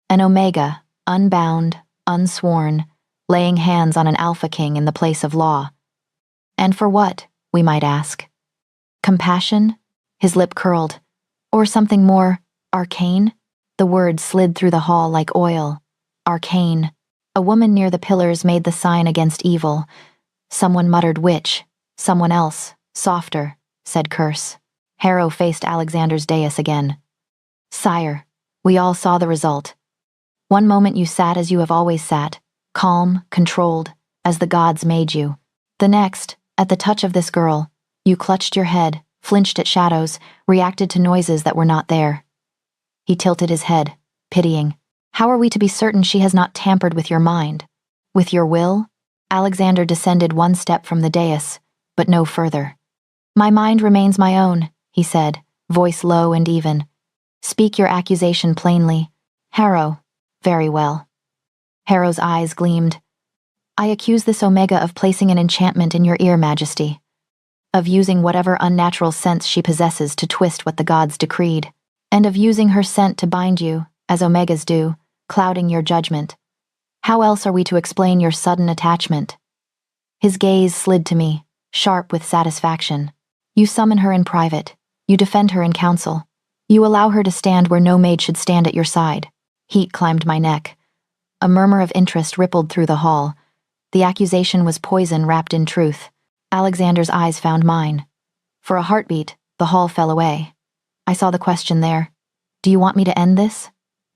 An Omega, unbound, unsworn, laying hands on an Alpha King in the place of law. And for what, we might ask? Compassion?" His lip curled. "Or something more arcane?" The word slid through the hall like oil. Arcane. A woman near the pillars made the sign against evil. Someone muttered witch. Someone else, softer, said curse. Harrow faced Alexander's dais again. "Sire, we all saw the result. One moment you sat as you have always sat, calm, controlled, as the gods made you. The next, at the touch of this girl, you clutched your head, flinched at shadows, reacted to noises that were not there." He tilted his head, pitying. "How are we to be certain she has not tampered with your mind? With your will?" Alexander descended one step from the dais, but no further. "My mind remains my own," he said, voice low and even. "Speak your accusation plainly." "Harrow." "Very well." Harrow's eyes gleamed. "I accuse this Omega of placing an enchantment in your ear, Majesty. Of using whatever unnatural sense she possesses to twist what the gods decreed. And of using her scent to bind you, as Omegas do, clouding your judgment. How else are we to explain your sudden attachment?" His gaze slid to me, sharp with satisfaction. "You summon her in private. You defend her in council. You allow her to stand where no maid should stand at your side." Heat climbed my neck. A murmur of interest rippled through the hall. The accusation was poison wrapped in truth. Alexander's eyes found mine. For a heartbeat, the hall fell away. I saw the question there. Do you want me to end this?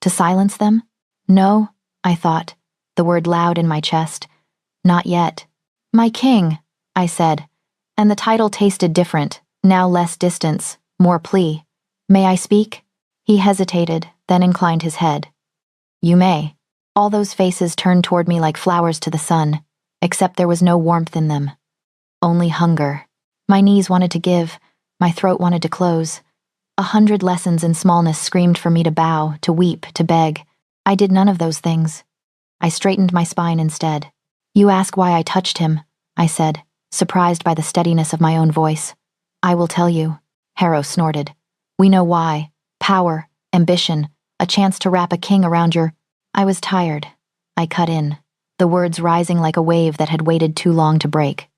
To silence them? No, I thought, the word loud in my chest. Not yet. My king, I said, and the title tasted different, now less distance, more plea. May I speak? He hesitated, then inclined his head. You may. All those faces turned toward me like flowers to the sun, except there was no warmth in them. Only hunger. My knees wanted to give, my throat wanted to close. 100 lessons in smallness screamed for me to bow, to weep, to beg. I did none of those things. I straightened my spine instead. You ask why I touched him, I said, surprised by the steadiness of my own voice. I will tell you, Harrow snorted. We know why. Power, ambition, a chance to wrap a king around your... I was tired. I cut in, the words rising like a wave that had waited too long to break.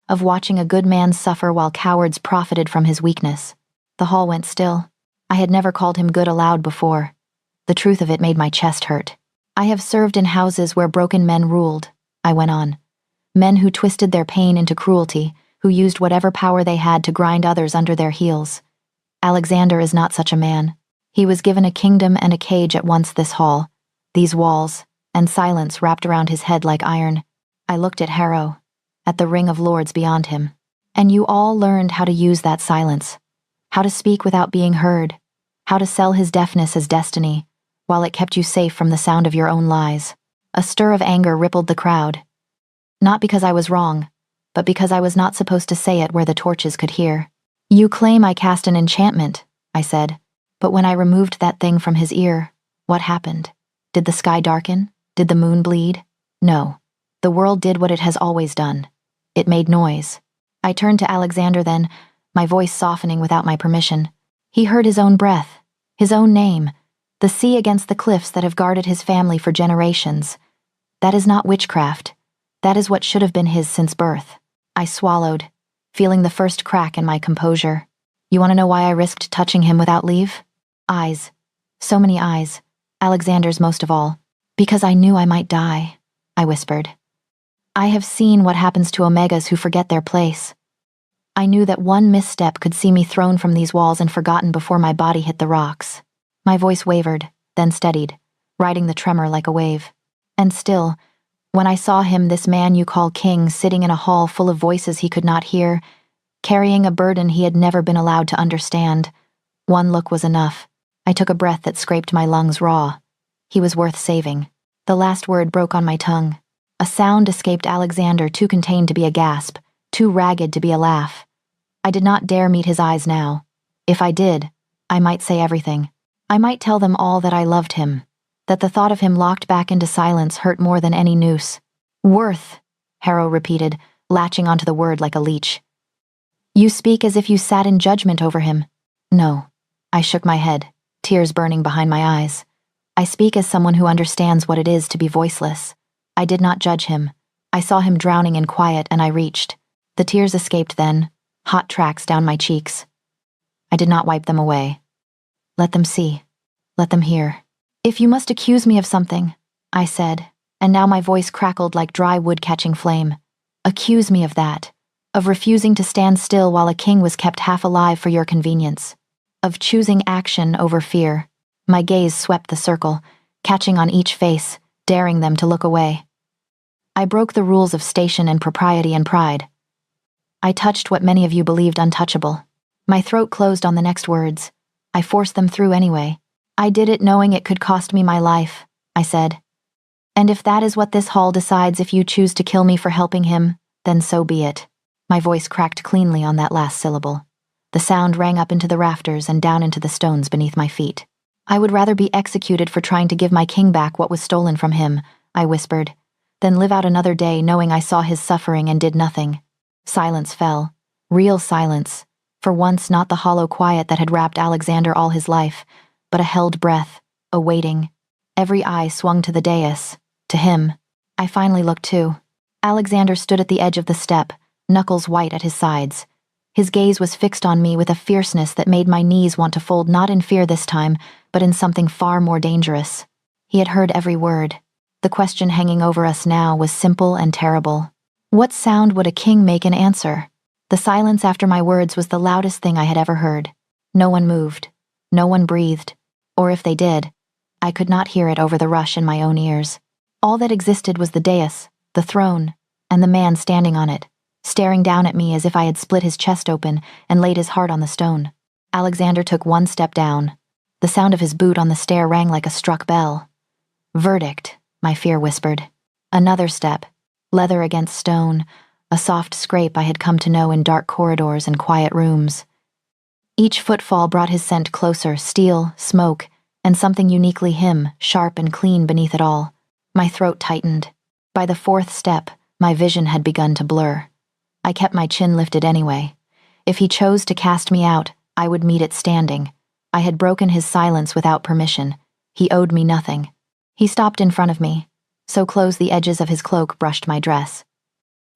Of watching a good man suffer while cowards profited from his weakness. The hall went still. I had never called him good aloud before. The truth of it made my chest hurt. I have served in houses where broken men ruled, I went on. Men who twisted their pain into cruelty, who used whatever power they had to grind others under their heels. Alexander is not such a man. He was given a kingdom and a cage at once this hall, these walls, and silence wrapped around his head like iron. I looked at Harrow, at the ring of lords beyond him. And you all learned how to use that silence. How to speak without being heard. How to sell his deafness as destiny, while it kept you safe from the sound of your own lies. A stir of anger rippled the crowd. Not because I was wrong, but because I was not supposed to say it where the torches could hear. You claim I cast an enchantment, I said, but when I removed that thing from his ear, what happened? Did the sky darken? Did the moon bleed? No. The world did what it has always done. It made noise. I turned to Alexander then, my voice softening without my permission. He heard his own breath, his own name, the sea against the cliffs that have guarded his family for generations. That is not witchcraft. That is what should have been his since birth. I swallowed, feeling the first crack in my composure. You want to know why I risked touching him without leave? Eyes. So many eyes. Alexander's most of all. Because I knew I might die, I whispered. I have seen what happens to Omegas who forget their place. I knew that one misstep could see me thrown from these walls and forgotten before my body hit the rocks. My voice wavered, then steadied, riding the tremor like a wave. And still, when I saw him, this man you call king, sitting in a hall full of voices he could not hear, carrying a burden he had never been allowed to understand, one look was enough. I took a breath that scraped my lungs raw. He was worth saving. The last word broke on my tongue. A sound escaped Alexander, too contained to be a gasp, too ragged to be a laugh. I did not dare meet his eyes now. If I did, I might say everything. I might tell them all that I loved him, that the thought of him locked back into silence hurt more than any noose. Worth, Harrow repeated, latching onto the word like a leech. You speak as if you sat in judgment over him. No. I shook my head, tears burning behind my eyes. I speak as someone who understands what it is to be voiceless. I did not judge him. I saw him drowning in quiet and I reached. The tears escaped then, hot tracks down my cheeks. I did not wipe them away. Let them see. Let them hear. If you must accuse me of something, I said, and now my voice crackled like dry wood catching flame. Accuse me of that. Of refusing to stand still while a king was kept half alive for your convenience. Of choosing action over fear. My gaze swept the circle, catching on each face, daring them to look away. I broke the rules of station and propriety and pride. I touched what many of you believed untouchable. My throat closed on the next words. I forced them through anyway. I did it knowing it could cost me my life, I said. And if that is what this hall decides, if you choose to kill me for helping him, then so be it. My voice cracked cleanly on that last syllable. The sound rang up into the rafters and down into the stones beneath my feet. I would rather be executed for trying to give my king back what was stolen from him, I whispered, than live out another day knowing I saw his suffering and did nothing. Silence fell. Real silence. For once not the hollow quiet that had wrapped Alexander all his life, but a held breath, a waiting. Every eye swung to the dais, to him. I finally looked too. Alexander stood at the edge of the step, knuckles white at his sides. His gaze was fixed on me with a fierceness that made my knees want to fold, not in fear this time, but in something far more dangerous. He had heard every word. The question hanging over us now was simple and terrible. What sound would a king make in answer? The silence after my words was the loudest thing I had ever heard. No one moved. No one breathed. Or if they did, I could not hear it over the rush in my own ears. All that existed was the dais, the throne, and the man standing on it, staring down at me as if I had split his chest open and laid his heart on the stone. Alexander took one step down. The sound of his boot on the stair rang like a struck bell. Verdict, my fear whispered. Another step, leather against stone, a soft scrape I had come to know in dark corridors and quiet rooms. Each footfall brought his scent closer, steel, smoke, and something uniquely him, sharp and clean beneath it all. My throat tightened. By the fourth step, my vision had begun to blur. I kept my chin lifted anyway. If he chose to cast me out, I would meet it standing. I had broken his silence without permission. He owed me nothing. He stopped in front of me, so close the edges of his cloak brushed my dress.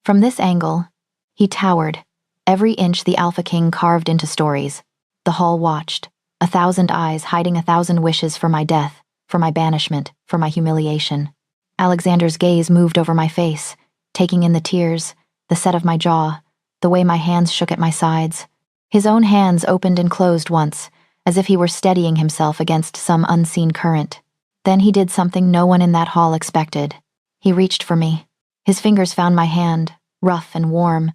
From this angle, he towered, every inch the Alpha King carved into stories. The hall watched, 1,000 eyes hiding 1,000 wishes for my death, for my banishment, for my humiliation. Alexander's gaze moved over my face, taking in the tears, the set of my jaw, the way my hands shook at my sides. His own hands opened and closed once, as if he were steadying himself against some unseen current. Then he did something no one in that hall expected. He reached for me. His fingers found my hand, rough and warm,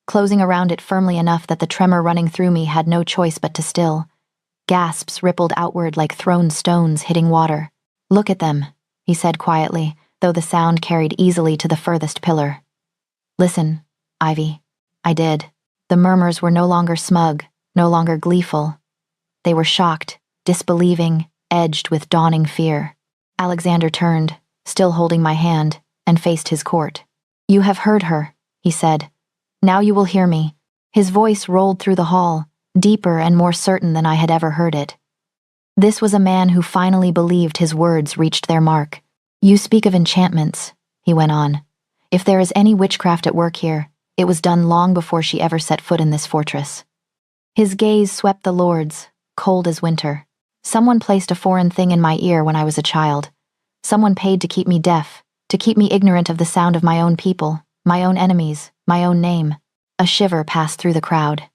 closing around it firmly enough that the tremor running through me had no choice but to still. Gasps rippled outward like thrown stones hitting water. "Look at them," he said quietly, though the sound carried easily to the furthest pillar. "Listen, Ivy." I did. The murmurs were no longer smug, no longer gleeful. They were shocked, disbelieving, edged with dawning fear. Alexander turned, still holding my hand, and faced his court. "You have heard her," he said. "Now you will hear me." His voice rolled through the hall, deeper and more certain than I had ever heard it. This was a man who finally believed his words reached their mark. "You speak of enchantments," he went on. "If there is any witchcraft at work here, it was done long before she ever set foot in this fortress." His gaze swept the lords, cold as winter. Someone placed a foreign thing in my ear when I was a child. Someone paid to keep me deaf, to keep me ignorant of the sound of my own people, my own enemies, my own name. A shiver passed through the crowd.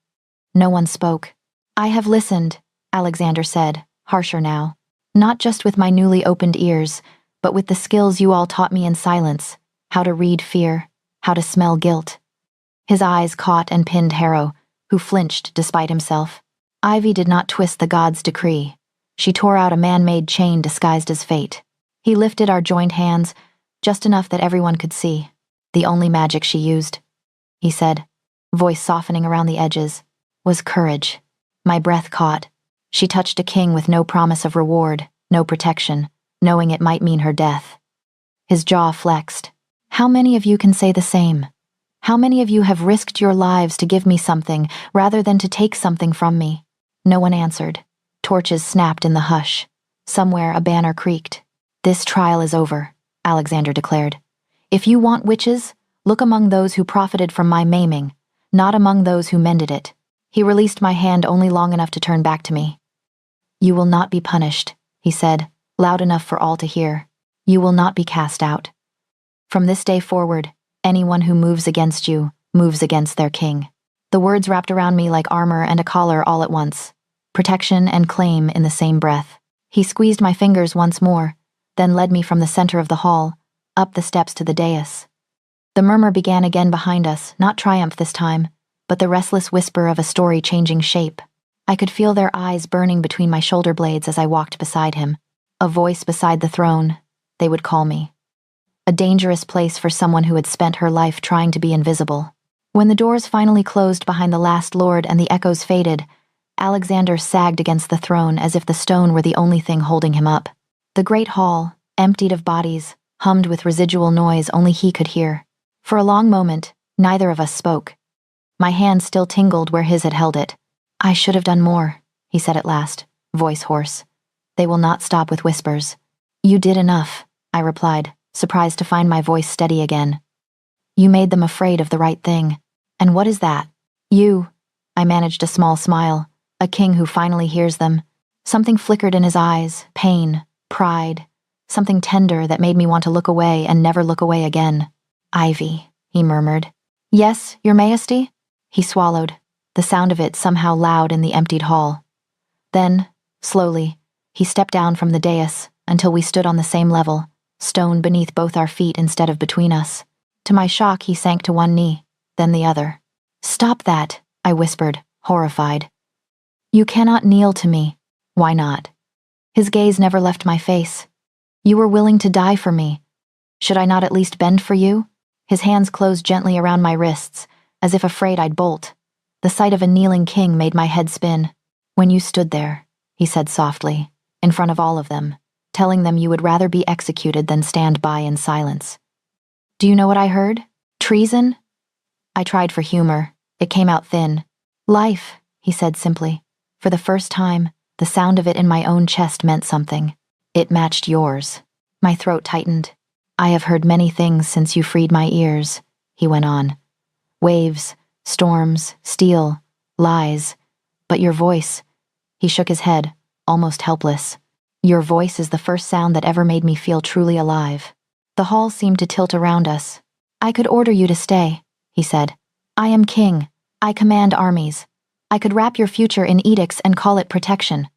No one spoke. "I have listened," Alexander said, harsher now. "Not just with my newly opened ears, but with the skills you all taught me in silence, how to read fear, how to smell guilt." His eyes caught and pinned Harrow, who flinched despite himself. Ivy did not twist the god's decree. She tore out a man-made chain disguised as fate. He lifted our joined hands, just enough that everyone could see. "The only magic she used," he said, voice softening around the edges, "was courage." My breath caught. She touched a king with no promise of reward, no protection, knowing it might mean her death. His jaw flexed. "How many of you can say the same? How many of you have risked your lives to give me something, rather than to take something from me?" No one answered. Torches snapped in the hush. Somewhere a banner creaked. "This trial is over," Alexander declared. "If you want witches, look among those who profited from my maiming, not among those who mended it." He released my hand only long enough to turn back to me. "You will not be punished," he said, loud enough for all to hear. "You will not be cast out. From this day forward, anyone who moves against you moves against their king." The words wrapped around me like armor and a collar all at once. Protection and claim in the same breath. He squeezed my fingers once more, then led me from the center of the hall, up the steps to the dais. The murmur began again behind us, not triumph this time, but the restless whisper of a story changing shape. I could feel their eyes burning between my shoulder blades as I walked beside him. A voice beside the throne, they would call me. A dangerous place for someone who had spent her life trying to be invisible. When the doors finally closed behind the last lord and the echoes faded, Alexander sagged against the throne as if the stone were the only thing holding him up. The great hall, emptied of bodies, hummed with residual noise only he could hear. For a long moment, neither of us spoke. My hand still tingled where his had held it. "I should have done more," he said at last, voice hoarse. "They will not stop with whispers." "You did enough," I replied, surprised to find my voice steady again. "You made them afraid of the right thing. And what is that?" "You." I managed a small smile, a king who finally hears them. Something flickered in his eyes, pain, pride, something tender that made me want to look away and never look away again. "Ivy," he murmured. "Yes, your majesty?" He swallowed, the sound of it somehow loud in the emptied hall. Then, slowly, he stepped down from the dais until we stood on the same level, stone beneath both our feet instead of between us. To my shock, he sank to one knee, then the other. "Stop that," I whispered, horrified. "You cannot kneel to me." "Why not?" His gaze never left my face. "You were willing to die for me. Should I not at least bend for you?" His hands closed gently around my wrists, as if afraid I'd bolt. The sight of a kneeling king made my head spin. "When you stood there," he said softly, in front of all of them, telling them you would rather be executed than stand by in silence. "Do you know what I heard? Treason?" I tried for humor. It came out thin. "Life," he said simply. For the first time, the sound of it in my own chest meant something. It matched yours. My throat tightened. "I have heard many things since you freed my ears," he went on. "Waves, storms, steel, lies. But your voice," he shook his head, almost helpless. "Your voice is the first sound that ever made me feel truly alive." The hall seemed to tilt around us. "I could order you to stay," he said. "I am king. I command armies. I could wrap your future in edicts and call it protection."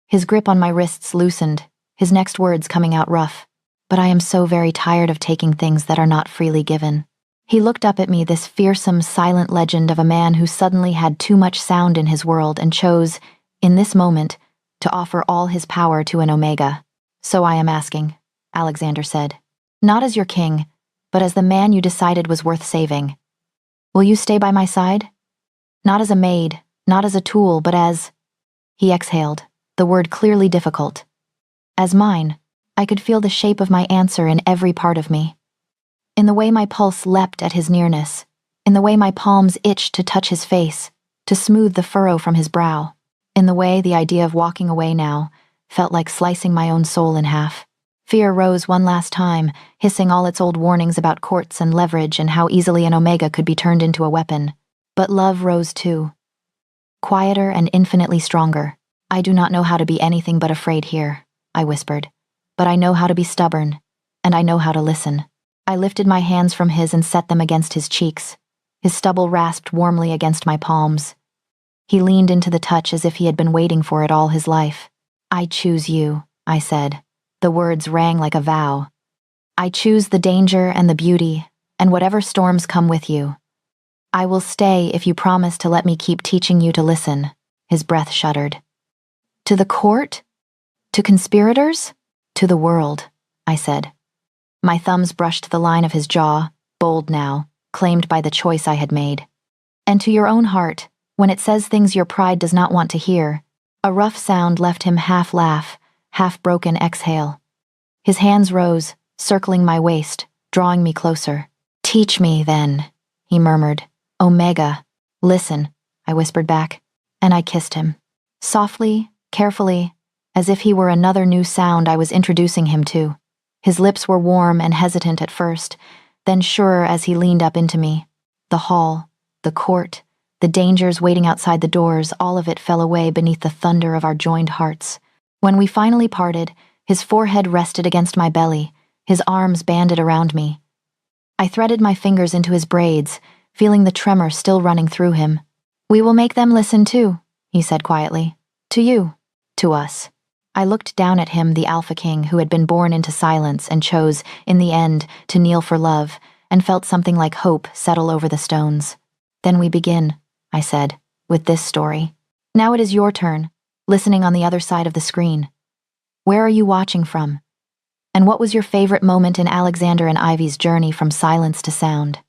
His grip on my wrists loosened, his next words coming out rough. "But I am so very tired of taking things that are not freely given." He looked up at me, this fearsome, silent legend of a man who suddenly had too much sound in his world and chose, in this moment, to offer all his power to an Omega. "So I am asking," Alexander said. "Not as your king, but as the man you decided was worth saving. Will you stay by my side? Not as a maid, not as a tool, but as—" He exhaled, the word clearly difficult. "As mine." I could feel the shape of my answer in every part of me. In the way my pulse leapt at his nearness, in the way my palms itched to touch his face, to smooth the furrow from his brow, in the way the idea of walking away now felt like slicing my own soul in half. Fear rose one last time, hissing all its old warnings about courts and leverage and how easily an Omega could be turned into a weapon. But love rose too. Quieter and infinitely stronger. "I do not know how to be anything but afraid here," I whispered. "But I know how to be stubborn, and I know how to listen." I lifted my hands from his and set them against his cheeks. His stubble rasped warmly against my palms. He leaned into the touch as if he had been waiting for it all his life. "I choose you," I said. The words rang like a vow. "I choose the danger and the beauty, and whatever storms come with you. I will stay if you promise to let me keep teaching you to listen." His breath shuddered. "To the court? To conspirators?" "To the world," I said. My thumbs brushed the line of his jaw, bold now, claimed by the choice I had made. "And to your own heart, when it says things your pride does not want to hear." A rough sound left him half laugh, half broken exhale. His hands rose, circling my waist, drawing me closer. "Teach me, then," he murmured. "Omega." "Listen," I whispered back, and I kissed him. Softly, carefully, as if he were another new sound I was introducing him to. His lips were warm and hesitant at first, then surer as he leaned up into me. The hall, the court, the dangers waiting outside the doors, all of it fell away beneath the thunder of our joined hearts. When we finally parted, his forehead rested against my belly, his arms banded around me. I threaded my fingers into his braids, feeling the tremor still running through him. "We will make them listen too," he said quietly. "To you. To us." I looked down at him, the Alpha King who had been born into silence and chose, in the end, to kneel for love, and felt something like hope settle over the stones. "Then we begin," I said, "with this story. Now it is your turn, listening on the other side of the screen. Where are you watching from? And what was your favorite moment in Alexander and Ivy's journey from silence to sound?"